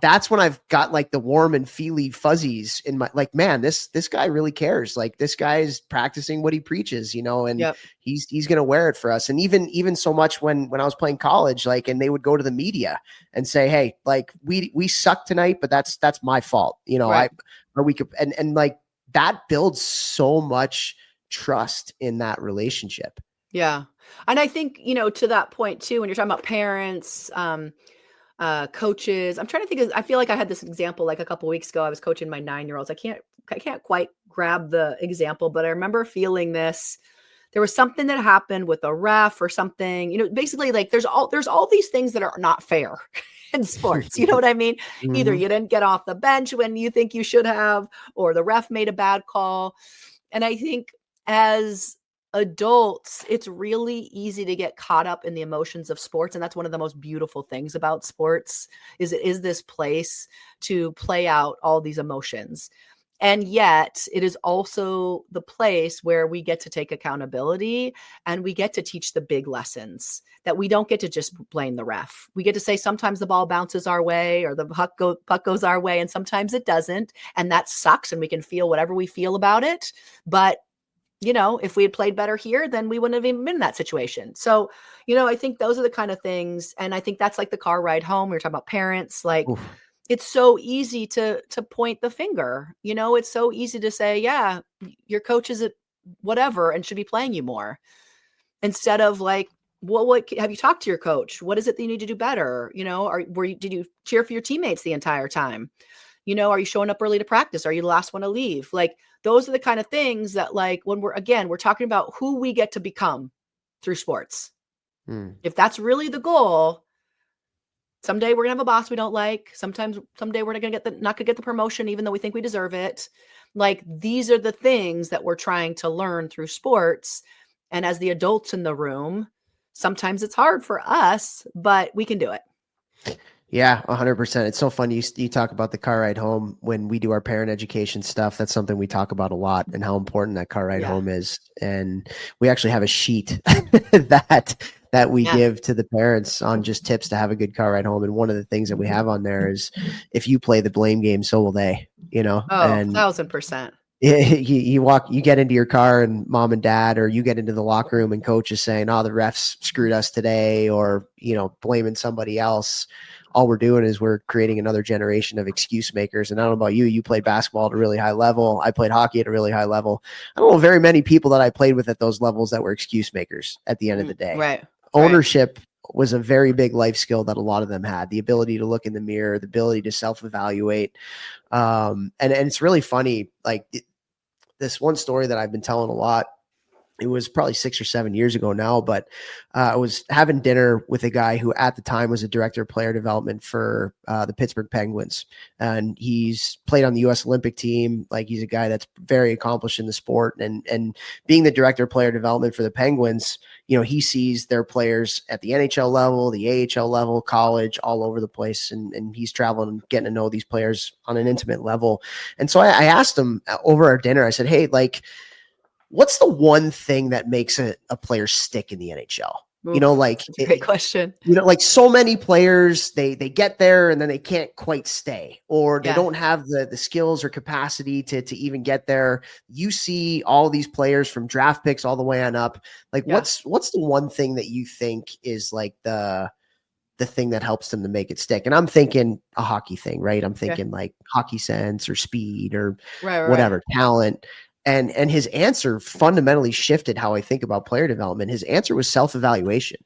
that's when I've got like the warm and feely fuzzies in my, like, man, this guy really cares. Like, this guy's practicing what he preaches, and he's going to wear it for us. And even so much when I was playing college, like, and they would go to the media and say, hey, like we suck tonight, but that's my fault. We could, and like that builds so much trust in that relationship. Yeah. And I think, to that point too, when you're talking about parents, coaches, I'm trying to think I feel like I had this example like a couple of weeks ago. I was coaching my 9-year-olds. I can't quite grab the example, but I remember feeling this. There was something that happened with a ref or something, basically like there's all these things that are not fair in sports. You know what I mean? Mm-hmm. Either you didn't get off the bench when you think you should have, or the ref made a bad call. And I think as adults, it's really easy to get caught up in the emotions of sports. And that's one of the most beautiful things about sports is it is this place to play out all these emotions. And yet it is also the place where we get to take accountability and we get to teach the big lessons that we don't get to just blame the ref. We get to say sometimes the ball bounces our way or the puck goes our way and sometimes it doesn't. And that sucks. And we can feel whatever we feel about it. But if we had played better here, then we wouldn't have even been in that situation. So, I think those are the kind of things. And I think that's like the car ride home. We were talking about parents, like it's so easy to point the finger, it's so easy to say, yeah, your coach is at whatever and should be playing you more instead of like, well, what have you talked to your coach? What is it that you need to do better? Did you cheer for your teammates the entire time? Are you showing up early to practice? Are you the last one to leave? Like, those are the kind of things that, like, when we're talking about who we get to become through sports. If that's really the goal, someday we're gonna have a boss we don't like. Someday we're not gonna get the promotion, even though we think we deserve it. Like, these are the things that we're trying to learn through sports. And as the adults in the room, sometimes it's hard for us, but we can do it. Yeah, 100%. It's so funny. You talk about the car ride home when we do our parent education stuff. That's something we talk about a lot and how important that car ride home is. And we actually have a sheet that we give to the parents on just tips to have a good car ride home. And one of the things that we have on there is if you play the blame game, so will they, Oh, 1,000%. You get into your car and mom and dad, or you get into the locker room and coach is saying, oh, the refs screwed us today, or, blaming somebody else. All we're doing is we're creating another generation of excuse makers. And I don't know about you, you played basketball at a really high level. I played hockey at a really high level. I don't know very many people that I played with at those levels that were excuse makers at the end of the day. Right. Ownership was a very big life skill that a lot of them had, the ability to look in the mirror, the ability to self-evaluate. And it's really funny. Like, this one story that I've been telling a lot, it was probably 6 or 7 years ago now, but I was having dinner with a guy who at the time was a director of player development for the Pittsburgh Penguins. And he's played on the U.S. Olympic team. Like, he's a guy that's very accomplished in the sport, and being the director of player development for the Penguins, he sees their players at the NHL level, the AHL level, college, all over the place. And he's traveling and getting to know these players on an intimate level. And so I asked him over our dinner, I said, hey, like, what's the one thing that makes a player stick in the NHL? Ooh, like, that's a great question. Like, so many players, they get there and then they can't quite stay, or they don't have the skills or capacity to even get there. You see all these players from draft picks all the way on up. Like, what's the one thing that you think is like the thing that helps them to make it stick? And I'm thinking a hockey thing, right? I'm thinking like hockey sense or speed or whatever, talent. And his answer fundamentally shifted how I think about player development. His answer was self-evaluation.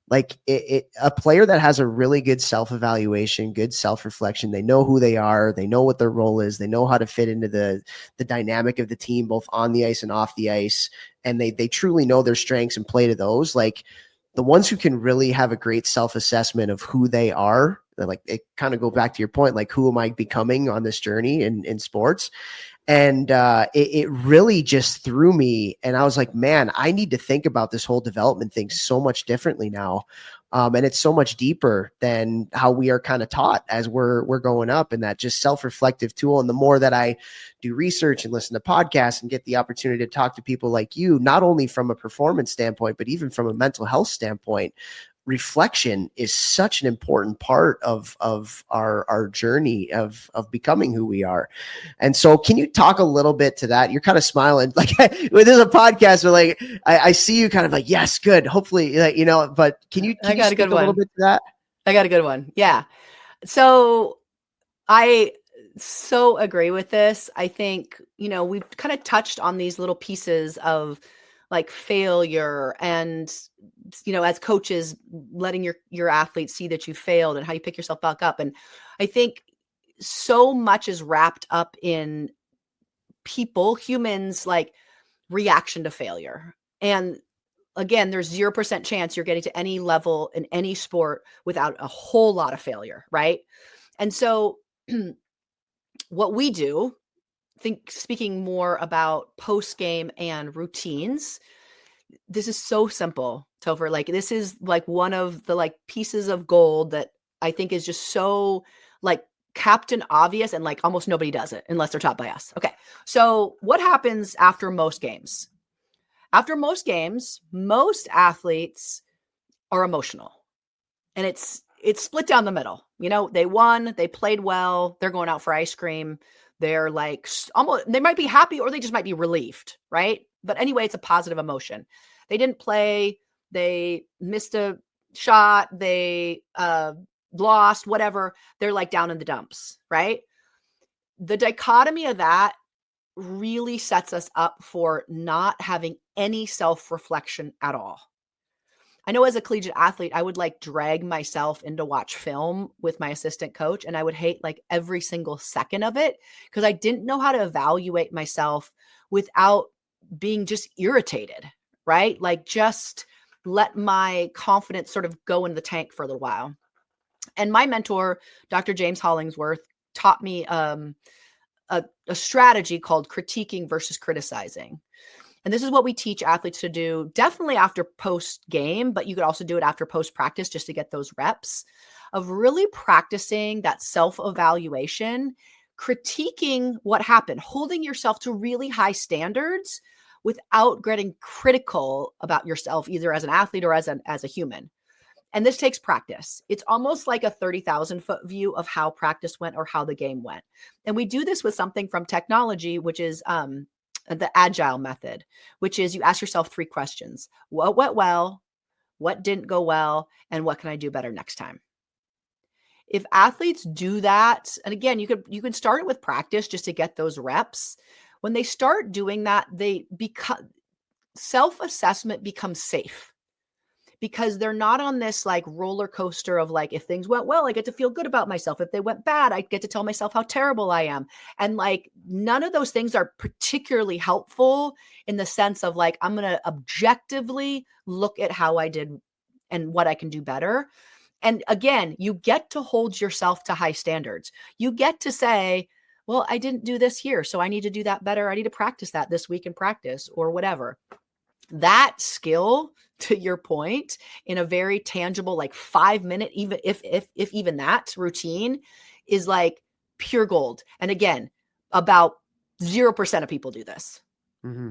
Like, a player that has a really good self-evaluation, good self-reflection, they know who they are, they know what their role is, they know how to fit into the dynamic of the team, both on the ice and off the ice, and they truly know their strengths and play to those. Like, the ones who can really have a great self-assessment of who they are, like, it kind of go back to your point, like, who am I becoming on this journey in sports? And it really just threw me. And I was like, man, I need to think about this whole development thing so much differently now. And it's so much deeper than how we are kind of taught as we're growing up, and that just self-reflective tool. And the more that I do research and listen to podcasts and get the opportunity to talk to people like you, not only from a performance standpoint, but even from a mental health standpoint, reflection is such an important part of our journey of becoming who we are. And so can you talk a little bit to that? You're kind of smiling like with this a podcast, but like I see you kind of like, yes, good. Hopefully, but can you speak a little bit to that? I got a good one. Yeah. So I so agree with this. I think, we've kind of touched on these little pieces of like failure and, as coaches, letting your athletes see that you failed and how you pick yourself back up. And I think so much is wrapped up in humans, like reaction to failure. And again, there's 0% chance you're getting to any level in any sport without a whole lot of failure. Right. And so what we do, speaking more about post-game and routines, this is so simple, Topher. Like, this is like one of the like pieces of gold that I think is just so like captain obvious, and like almost nobody does it unless they're taught by us. Okay. So what happens after most games? After most games, most athletes are emotional, and it's split down the middle. They won, they played well, they're going out for ice cream. They're like they might be happy, or they just might be relieved, right? But anyway, it's a positive emotion. They didn't play, they missed a shot, they lost, whatever. They're like down in the dumps, right? The dichotomy of that really sets us up for not having any self-reflection at all. I know as a collegiate athlete, I would like drag myself into watch film with my assistant coach, and I would hate like every single second of it because I didn't know how to evaluate myself without being just irritated, right? Like, just let my confidence sort of go into the tank for a little while. And my mentor, Dr. James Hollingsworth, taught me a strategy called critiquing versus criticizing. And this is what we teach athletes to do, definitely after post game, but you could also do it after post practice just to get those reps of really practicing that self-evaluation, critiquing what happened, holding yourself to really high standards without getting critical about yourself, either as an athlete or as a human. And this takes practice. It's almost like a 30,000 foot view of how practice went or how the game went. And we do this with something from technology, which is the agile method, which is you ask yourself 3 questions. What went well? What didn't go well? And what can I do better next time? If athletes do that, and again, you can start it with practice just to get those reps. When they start doing that, self-assessment becomes safe because they're not on this like roller coaster of like, if things went well, I get to feel good about myself. If they went bad, I get to tell myself how terrible I am. And like, none of those things are particularly helpful in the sense of like, I'm going to objectively look at how I did and what I can do better. And again, you get to hold yourself to high standards. You get to say, well, I didn't do this here, so I need to do that better. I need to practice that this week in practice or whatever. That skill, to your point, in a very tangible, like 5-minute, even if even that routine is like pure gold. And again, about 0% of people do this. Mm-hmm.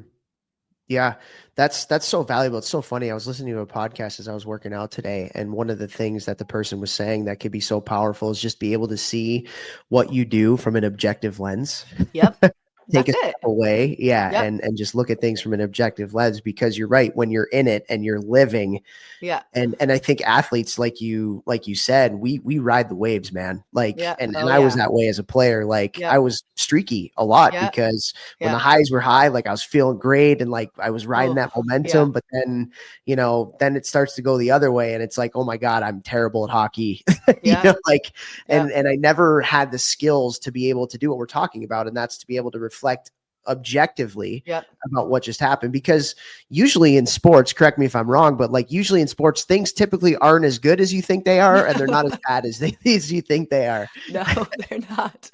Yeah, that's so valuable. It's so funny. I was listening to a podcast as I was working out today, and one of the things that the person was saying that could be so powerful is just be able to see what you do from an objective lens. Yep. Take a step away. Yeah. Yep. And just look at things from an objective lens, because you're right. When you're in it and you're living. Yeah. And I think athletes, like you said, we ride the waves, man. Like, and I was that way as a player. Like I was streaky a lot because when the highs were high, like I was feeling great and like I was riding that momentum, but then, then it starts to go the other way and it's like, oh my God, I'm terrible at hockey. And I never had the skills to be able to do what we're talking about. And that's to be able to reflect objectively about what just happened, because usually in sports, correct me if I'm wrong, but like usually in sports, things typically aren't as good as you think they are, and they're not as bad as you think they are. No, they're not.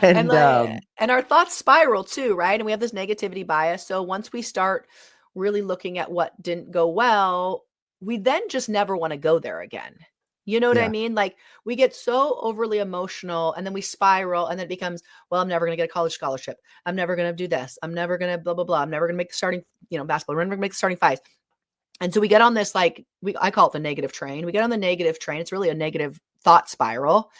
And our thoughts spiral too, right? And we have this negativity bias. So once we start really looking at what didn't go well, we then just never want to go there again. You know what I mean? Like we get so overly emotional and then we spiral, and then it becomes, well, I'm never going to get a college scholarship. I'm never going to do this. I'm never going to blah, blah, blah. I'm never going to make the starting, basketball. We're never going to make the starting fives. And so we get on this, like I call it the negative train. We get on the negative train. It's really a negative thought spiral.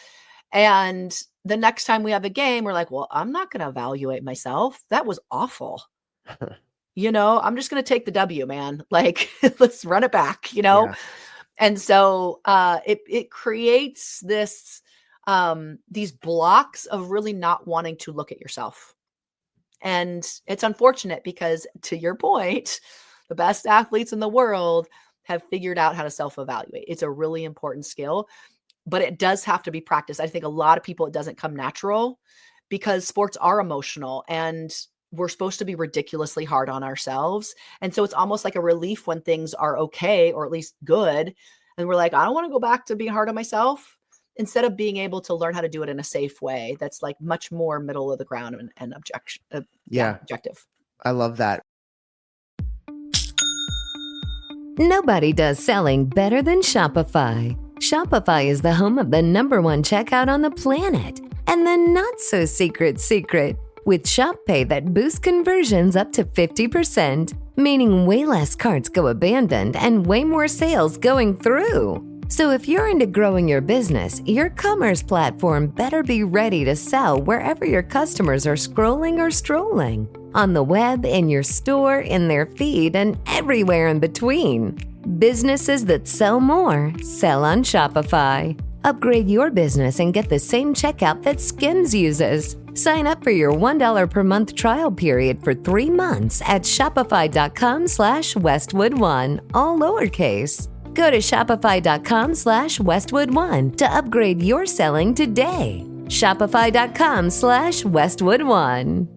And the next time we have a game, we're like, well, I'm not going to evaluate myself. That was awful. I'm just going to take the W, man. Like, let's run it back, Yeah. And so it creates this these blocks of really not wanting to look at yourself. And it's unfortunate because, to your point, the best athletes in the world have figured out how to self-evaluate. It's a really important skill, but it does have to be practiced. I think a lot of people, it doesn't come natural because sports are emotional and we're supposed to be ridiculously hard on ourselves. And so it's almost like a relief when things are okay, or at least good. And we're like, I don't want to go back to being hard on myself, instead of being able to learn how to do it in a safe way. That's like much more middle of the ground and objective. I love that. Nobody does selling better than Shopify. Shopify is the home of the #1 checkout on the planet. And the not so secret with Shop Pay that boosts conversions up to 50%, meaning way less carts go abandoned and way more sales going through. So if you're into growing your business, your commerce platform better be ready to sell wherever your customers are scrolling or strolling. On the web, in your store, in their feed, and everywhere in between. Businesses that sell more sell on Shopify. Upgrade your business and get the same checkout that Skims uses. Sign up for your $1 per month trial period for 3 months at shopify.com/Westwood1, all lowercase. Go to shopify.com/Westwood1 to upgrade your selling today. Shopify.com/Westwood1.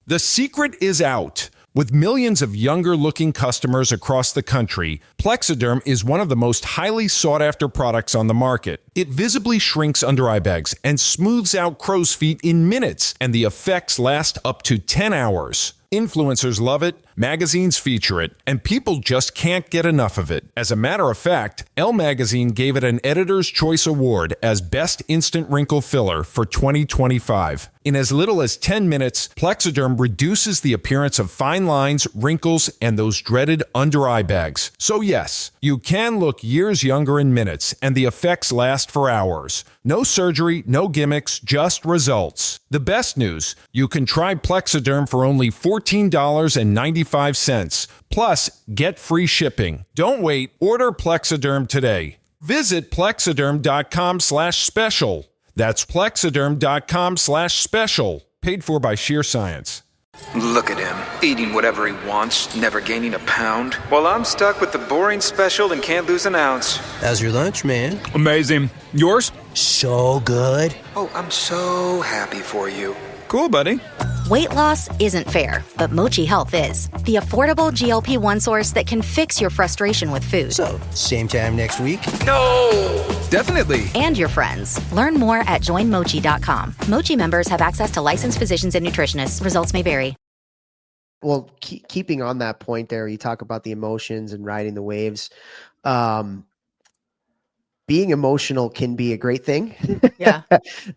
The secret is out. With millions of younger-looking customers across the country, Plexiderm is one of the most highly sought-after products on the market. It visibly shrinks under eye bags and smooths out crow's feet in minutes, and the effects last up to 10 hours. Influencers love it, magazines feature it, and people just can't get enough of it. As a matter of fact, Elle magazine gave it an Editor's Choice Award as Best Instant Wrinkle Filler for 2025. In as little as 10 minutes, Plexiderm reduces the appearance of fine lines, wrinkles, and those dreaded under-eye bags. So yes, you can look years younger in minutes, and the effects last for hours. No surgery, no gimmicks, just results. The best news, you can try Plexiderm for only $14.95. Plus, get free shipping. Don't wait. Order Plexiderm today. Visit plexiderm.com/special. That's plexiderm.com/special. Paid for by Sheer Science. Look at him, eating whatever he wants, never gaining a pound. While I'm stuck with the boring special and can't lose an ounce. How's your lunch, man? Amazing. Yours? So good. Oh, I'm so happy for you. Cool, buddy. Weight loss isn't fair, but Mochi Health is. The affordable GLP-1 source that can fix your frustration with food. So, same time next week? No! Definitely. And your friends. Learn more at joinmochi.com. Mochi members have access to licensed physicians and nutritionists. Results may vary. Well, keeping on that point there, you talk about the emotions and riding the waves. Being emotional can be a great thing. Yeah.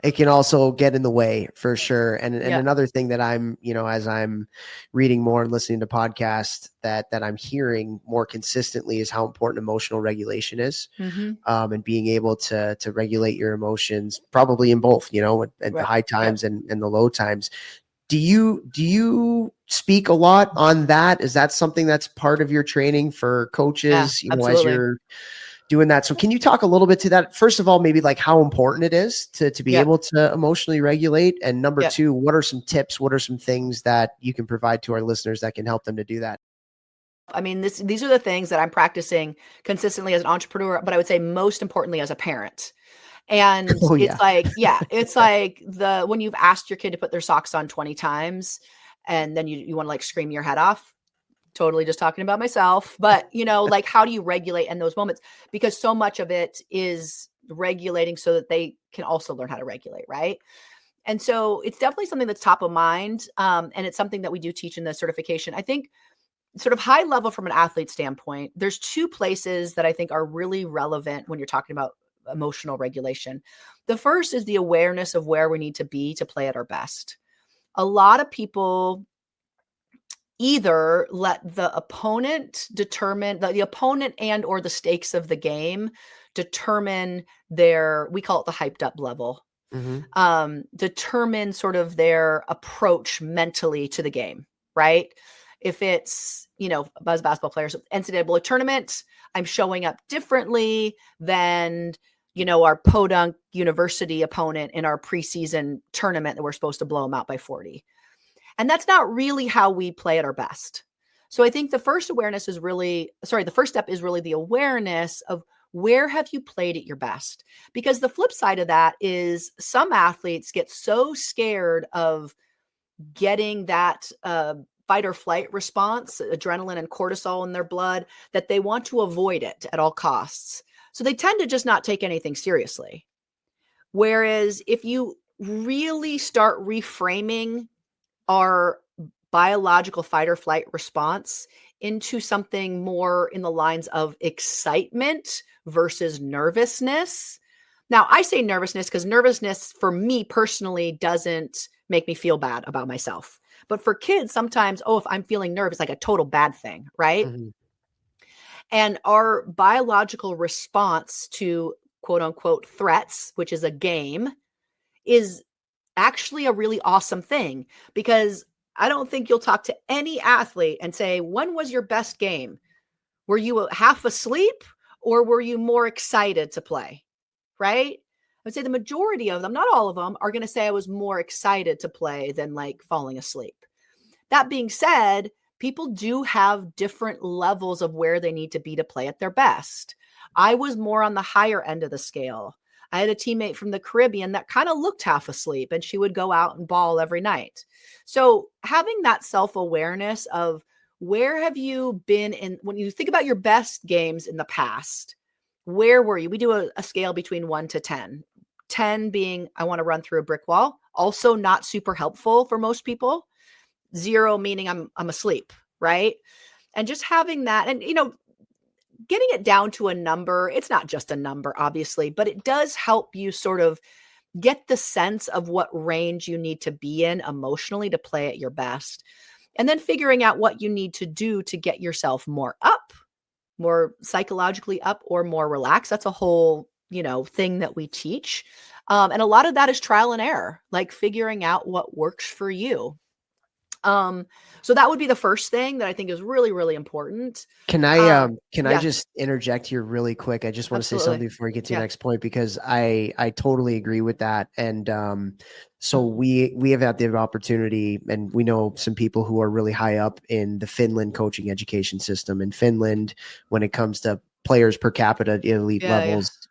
It can also get in the way for sure. And another thing that I'm, as I'm reading more and listening to podcasts that I'm hearing more consistently is how important emotional regulation is. Mm-hmm. And being able to regulate your emotions probably in both, at the high times and the low times. Do you speak a lot on that? Is that something that's part of your training for coaches, as you're doing that? So can you talk a little bit to that? First of all, maybe like how important it is to be able to emotionally regulate. And number two, what are some tips? What are some things that you can provide to our listeners that can help them to do that? I mean, these are the things that I'm practicing consistently as an entrepreneur, but I would say most importantly as a parent. And it's like when you've asked your kid to put their socks on 20 times and then you want to like scream your head off. Totally just talking about myself, but like how do you regulate in those moments? Because so much of it is regulating so that they can also learn how to regulate. Right. And so it's definitely something that's top of mind. And it's something that we do teach in the certification. I think sort of high level from an athlete standpoint, there's two places that I think are really relevant when you're talking about emotional regulation. The first is the awareness of where we need to be to play at our best. A lot of people either let the opponent determine the opponent and or the stakes of the game determine we call it the hyped up level, determine sort of their approach mentally to the game, right? If it's, buzz basketball players, NCAA tournament, I'm showing up differently than, our Podunk University opponent in our preseason tournament that we're supposed to blow them out by 40. And that's not really how we play at our best. So I think the first step is really the awareness of where have you played at your best? Because the flip side of that is some athletes get so scared of getting that fight or flight response, adrenaline and cortisol in their blood, that they want to avoid it at all costs. So they tend to just not take anything seriously. Whereas if you really start reframing our biological fight or flight response into something more in the lines of excitement versus nervousness. Now, I say nervousness because nervousness for me personally doesn't make me feel bad about myself. But for kids, sometimes, if I'm feeling nervous, like a total bad thing, right? Mm-hmm. And our biological response to quote unquote threats, which is a game, is actually a really awesome thing, because I don't think you'll talk to any athlete and say, when was your best game? Were you half asleep or were you more excited to play? Right? I would say the majority of them, not all of them, are going to say I was more excited to play than like falling asleep. That being said, people do have different levels of where they need to be to play at their best. I was more on the higher end of the scale. I had a teammate from the Caribbean that kind of looked half asleep and she would go out and ball every night. So having that self-awareness of where have you been when you think about your best games in the past, where were you? We do a scale between 1 to 10. 10 being, I want to run through a brick wall. Also not super helpful for most people. 0 meaning I'm asleep, right? And just having that, and getting it down to a number, it's not just a number, obviously, but it does help you sort of get the sense of what range you need to be in emotionally to play at your best. And then figuring out what you need to do to get yourself more up, more psychologically up, or more relaxed. That's a whole, thing that we teach. And a lot of that is trial and error, like figuring out what works for you. So that would be the first thing that I think is really, really important. Can I yeah. just interject here really quick? I just want to say Absolutely. something before we get to the next point, because I totally agree with that. And so we have had the opportunity, and we know some people who are really high up in the Finland coaching education system. In Finland, when it comes to players per capita elite levels,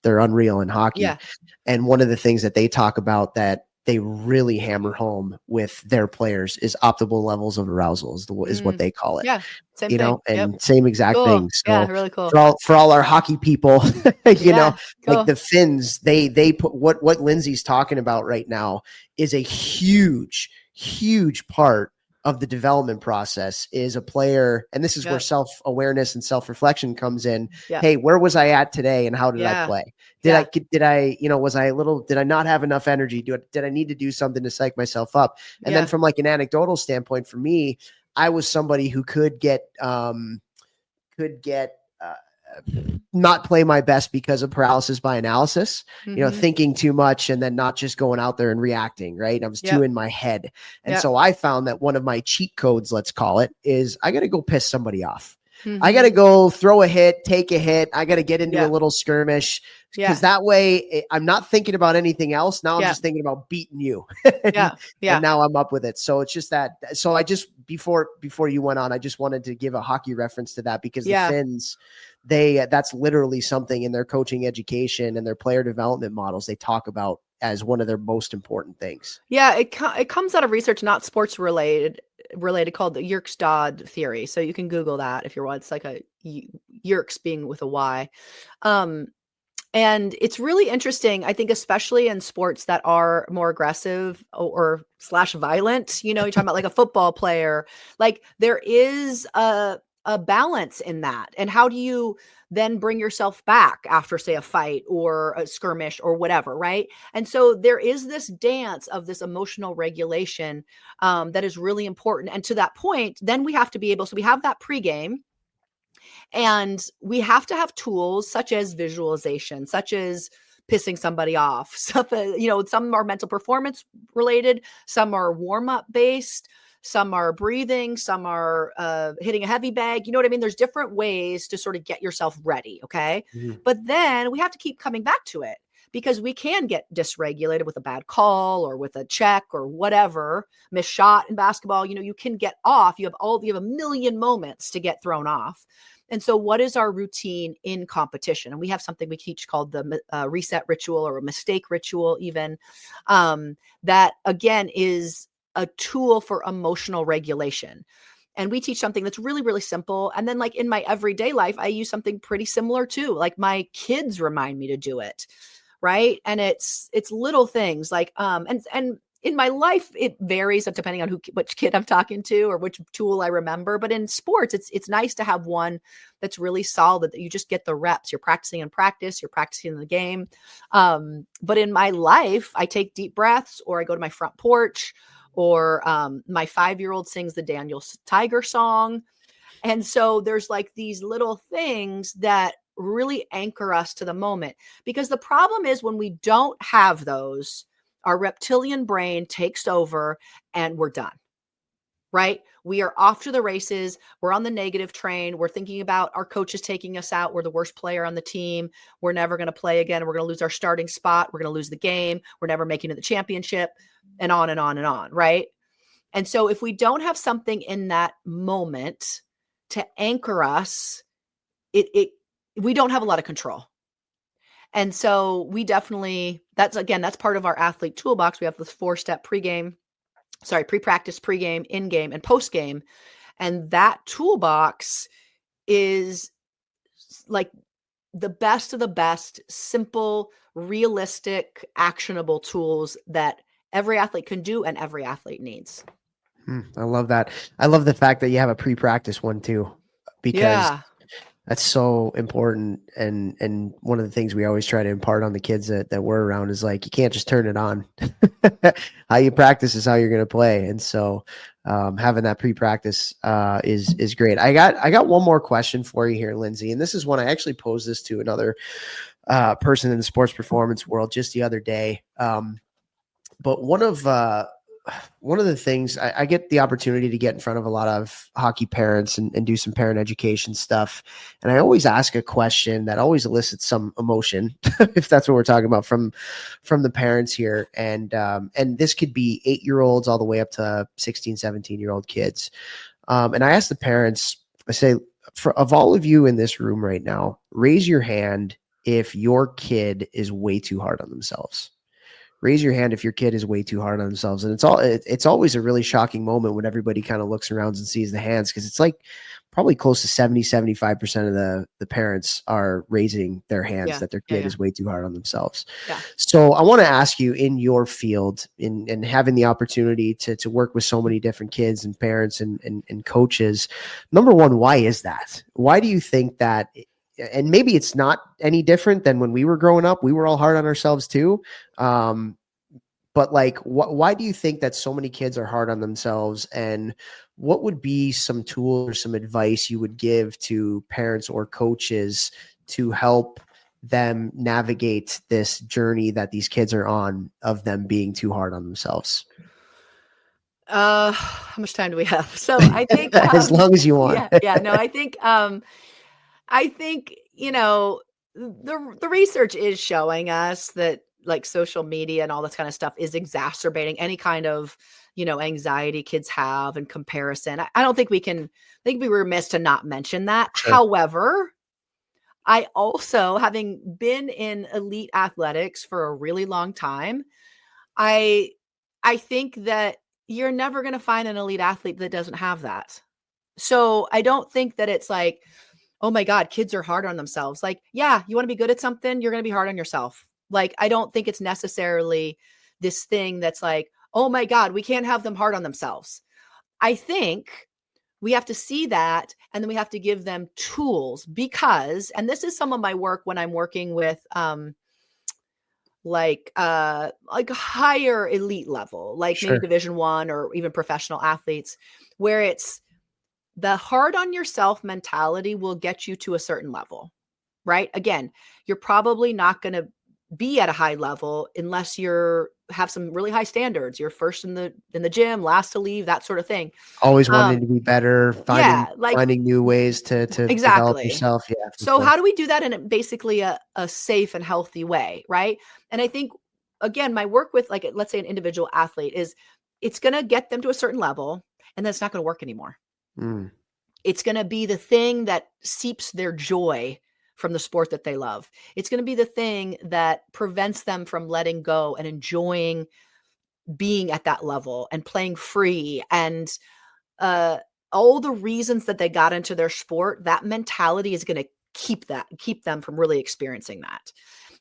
they're unreal in hockey. Yeah. And one of the things that they talk about that they really hammer home with their players is optimal levels of arousal is what they call it. Yeah. Same thing. And same exact Cool. thing. So yeah, really cool. for all our hockey people, Cool. like the Finns, they put what Lindsey's talking about right now is a huge, huge part of the development process. Is a player, and this is where self-awareness and self-reflection comes in. Yeah. Hey, where was I at today and how did I play? Did I not have enough energy? Did I need to do something to psych myself up? And then from like an anecdotal standpoint, for me, I was somebody who could get not play my best because of paralysis by analysis, thinking too much and then not just going out there and reacting, right? I was too in my head. And so I found that one of my cheat codes, let's call it, is I got to go piss somebody off. I got to go throw a hit, take a hit. I got to get into a little skirmish, because that way I'm not thinking about anything else. Now I'm just thinking about beating you. And now I'm up with it. So it's just that. So I just, before you went on, I just wanted to give a hockey reference to that, because the Finns, that's literally something in their coaching education and their player development models they talk about as one of their most important things. Yeah, it comes out of research, not sports related, called the Yerkes-Dodd theory. So you can Google that if you want. It's like a Yerkes being with a Y. And it's really interesting, I think, especially in sports that are more aggressive or / violent. You're talking about like a football player, like there is a balance in that. And how do you then bring yourself back after, say, a fight or a skirmish or whatever, right? And so there is this dance of this emotional regulation that is really important. And to that point, then we have to be able, so we have that pregame, and we have to have tools such as visualization, such as pissing somebody off. Stuff, some are mental performance related, some are warm-up based, some are breathing, some are hitting a heavy bag. You know what I mean? There's different ways to sort of get yourself ready, okay? Mm-hmm. But then we have to keep coming back to it, because we can get dysregulated with a bad call or with a check or whatever, missed shot in basketball. You can get off. You have a million moments to get thrown off. And so what is our routine in competition? And we have something we teach called the reset ritual, or a mistake ritual even, that again is a tool for emotional regulation. And we teach something that's really, really simple. And then like in my everyday life, I use something pretty similar too. Like my kids remind me to do it. Right. And it's little things like, and in my life, it varies depending on which kid I'm talking to or which tool I remember. But in sports, it's nice to have one that's really solid, that you just get the reps. You're practicing in practice, you're practicing in the game. But in my life, I take deep breaths, or I go to my front porch, or my 5-year-old sings the Daniel Tiger song. And so there's like these little things that really anchor us to the moment, because the problem is when we don't have those, our reptilian brain takes over and we're done, right? We are off to the races. We're on the negative train. We're thinking about our coaches taking us out. We're the worst player on the team. We're never going to play again. We're going to lose our starting spot. We're going to lose the game. We're never making it to the championship, and on and on and on, right? And so if we don't have something in that moment to anchor us, we don't have a lot of control. And so we definitely, that's part of our athlete toolbox. We have this 4-step pre-practice, pregame, in-game, and post-game. And that toolbox is like the best of the best, simple, realistic, actionable tools that every athlete can do and every athlete needs. I love that. I love the fact that you have a pre-practice one too, because Yeah. that's so important. And one of the things we always try to impart on the kids that we're around is like, you can't just turn it on. How you practice is how you're going to play. And so having that pre-practice is great. I got one more question for you here, Lindsey. And this is one I actually posed this to another person in the sports performance world just the other day. But one of the things I get the opportunity to get in front of a lot of hockey parents and do some parent education stuff. And I always ask a question that always elicits some emotion, if that's what we're talking about from the parents here. And this could be 8-year-olds all the way up to 16, 17-year-old kids. And I ask the parents, I say, of all of you in this room right now, raise your hand if your kid is way too hard on themselves. Raise your hand if your kid is way too hard on themselves. And it's always a really shocking moment when everybody kind of looks around and sees the hands, because it's like probably close to 75% of the parents are raising their hands that their kid is way too hard on themselves. Yeah. So I want to ask you, in your field, in having the opportunity to work with so many different kids and parents and coaches, number one, why is that? Why do you think that? And maybe it's not any different than when we were growing up. We were all hard on ourselves too. But like, why do you think that so many kids are hard on themselves? And what would be some tools or some advice you would give to parents or coaches to help them navigate this journey that these kids are on of them being too hard on themselves? How much time do we have? So I think as long as you want. No, I think, you know, the research is showing us that like social media and all this kind of stuff is exacerbating any kind of, you know, anxiety kids have and comparison. I don't think think we were remiss to not mention that. Sure. However, I also, having been in elite athletics for a really long time, I think that you're never going to find an elite athlete that doesn't have that. So I don't think that it's like, oh my God, kids are hard on themselves. Like, yeah, you want to be good at something, you're going to be hard on yourself. Like, I don't think it's necessarily this thing that's like, oh my God, we can't have them hard on themselves. I think we have to see that, and then we have to give them tools, because, and this is some of my work when I'm working with like higher elite level, like maybe Division I or even professional athletes, where it's the hard on yourself mentality will get you to a certain level, right? Again, you're probably not going to be at a high level unless have some really high standards. You're first in the gym, last to leave, that sort of thing. Always wanting to be better, finding new ways to develop yourself. Yeah. So how do we do that in basically a safe and healthy way, right? And I think, again, my work with, like, let's say an individual athlete is, it's going to get them to a certain level, and then it's not going to work anymore. It's going to be the thing that seeps their joy from the sport that they love. It's going to be the thing that prevents them from letting go and enjoying being at that level and playing free, and all the reasons that they got into their sport. That mentality is going to keep them from really experiencing that.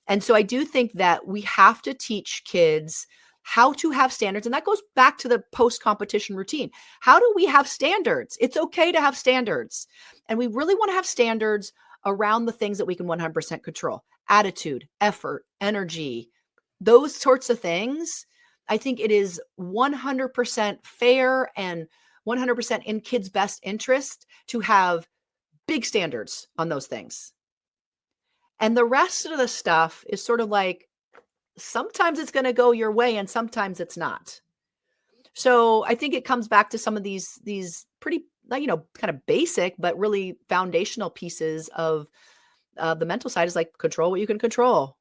And so I do think that we have to teach kids how to have standards. And that goes back to the post-competition routine. How do we have standards? It's okay to have standards. And we really want to have standards around the things that we can 100% control. Attitude, effort, energy, those sorts of things. I think it is 100% fair and 100% in kids' best interest to have big standards on those things. And the rest of the stuff is sort of like, sometimes it's going to go your way and sometimes it's not. So I think it comes back to some of these pretty, you know, kind of basic, but really foundational pieces of the mental side, is like, control what you can control,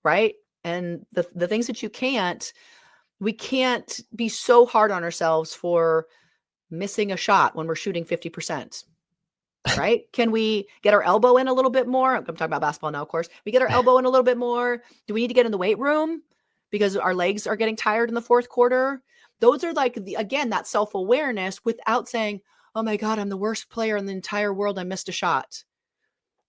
right? And the things that you can't, we can't be so hard on ourselves for missing a shot when we're shooting 50%. Right? Can we get our elbow in a little bit more? I'm talking about basketball now, of course. We get our elbow in a little bit more. Do we need to get in the weight room because our legs are getting tired in the fourth quarter? Those are like, again, that self-awareness without saying, oh my God, I'm the worst player in the entire world. I missed a shot.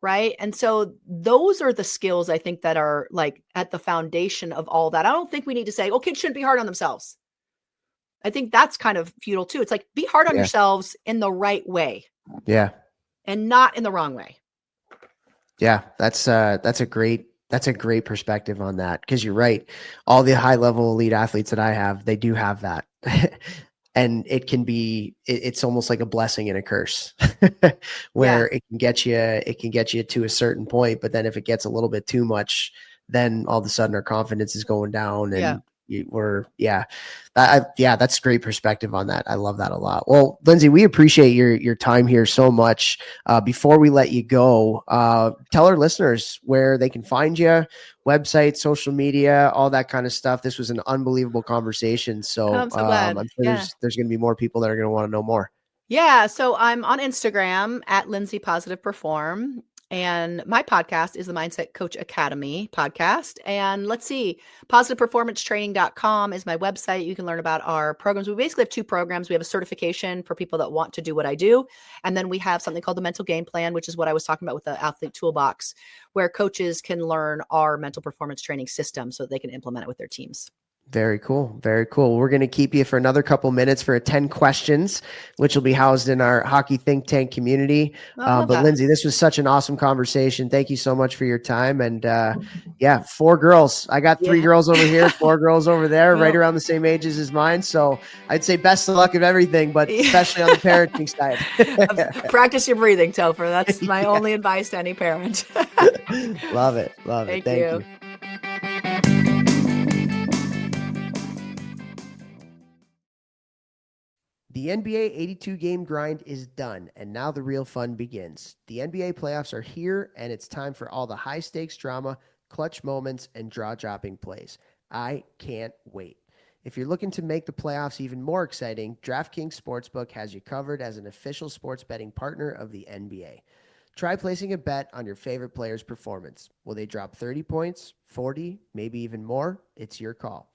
right? And so those are the skills I think that are like at the foundation of all that. I don't think we need to say, oh, kids shouldn't be hard on themselves. I think that's kind of futile too. It's like, be hard on yourselves in the right way. Yeah. And not in the wrong way. Yeah. That's a great perspective on that. Cause you're right. All the high level elite athletes that I have, they do have that. And it can be, it's almost like a blessing and a curse where it can get you to a certain point. But then if it gets a little bit too much, then all of a sudden our confidence is going down and that's great perspective on that. I love that a lot. Well, Lindsey, we appreciate your time here so much. Before we let you go, tell our listeners where they can find you, website, social media, all that kind of stuff. This was an unbelievable conversation. So, I'm so glad. I'm sure there's going to be more people that are going to want to know more. Yeah. So I'm on Instagram at Lindsey Positive Perform. And my podcast is the Mindset Coach Academy podcast. And let's see, positiveperformancetraining.com is my website. You can learn about our programs. We basically have two programs. We have a certification for people that want to do what I do. And then we have something called the mental game plan, which is what I was talking about with the athlete toolbox, where coaches can learn our mental performance training system so that they can implement it with their teams. Very cool. Very cool. We're going to keep you for another couple minutes for 10 questions, which will be housed in our hockey think tank community. But Lindsey, this was such an awesome conversation. Thank you so much for your time. And 4 girls. I got 3 girls over here, 4 girls over there, right around the same ages as mine. So I'd say best of luck of everything, but especially on the parenting side. Practice your breathing, Topher. That's my only advice to any parent. Love it. Love it. Thank you. The NBA 82-game grind is done, and now the real fun begins. The NBA playoffs are here, and it's time for all the high-stakes drama, clutch moments, and draw-dropping plays. I can't wait. If you're looking to make the playoffs even more exciting, DraftKings Sportsbook has you covered as an official sports betting partner of the NBA. Try placing a bet on your favorite player's performance. Will they drop 30 points, 40, maybe even more? It's your call.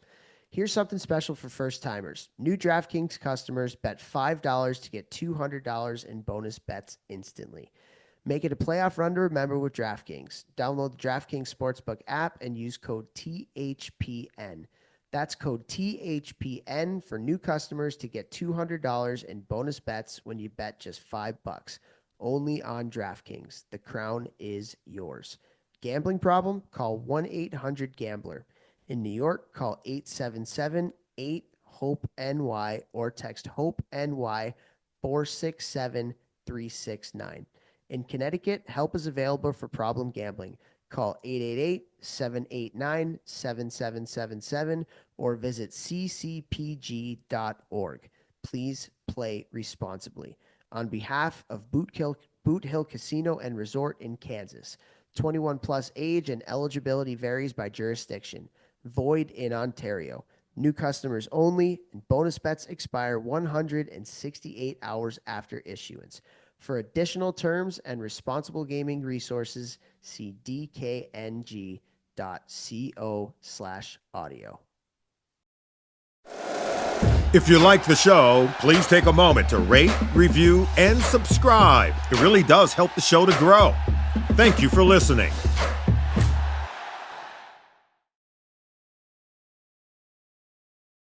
Here's something special for first-timers. New DraftKings customers bet $5 to get $200 in bonus bets instantly. Make it a playoff run to remember with DraftKings. Download the DraftKings Sportsbook app and use code THPN. That's code THPN for new customers to get $200 in bonus bets when you bet just $5. Only on DraftKings. The crown is yours. Gambling problem? Call 1-800-GAMBLER. In New York, call 877-8-HOPE-NY or text HOPE-NY 467-369. In Connecticut, help is available for problem gambling. Call 888-789-7777 or visit ccpg.org. Please play responsibly. On behalf of Boot Hill Casino and Resort in Kansas, 21 plus age and eligibility varies by jurisdiction. Void in Ontario. New customers only, and bonus bets expire 168 hours after issuance. For additional terms and responsible gaming resources, see dkng.co/audio. If you like the show, please take a moment to rate, review, and subscribe. It really does help the show to grow. Thank you for listening.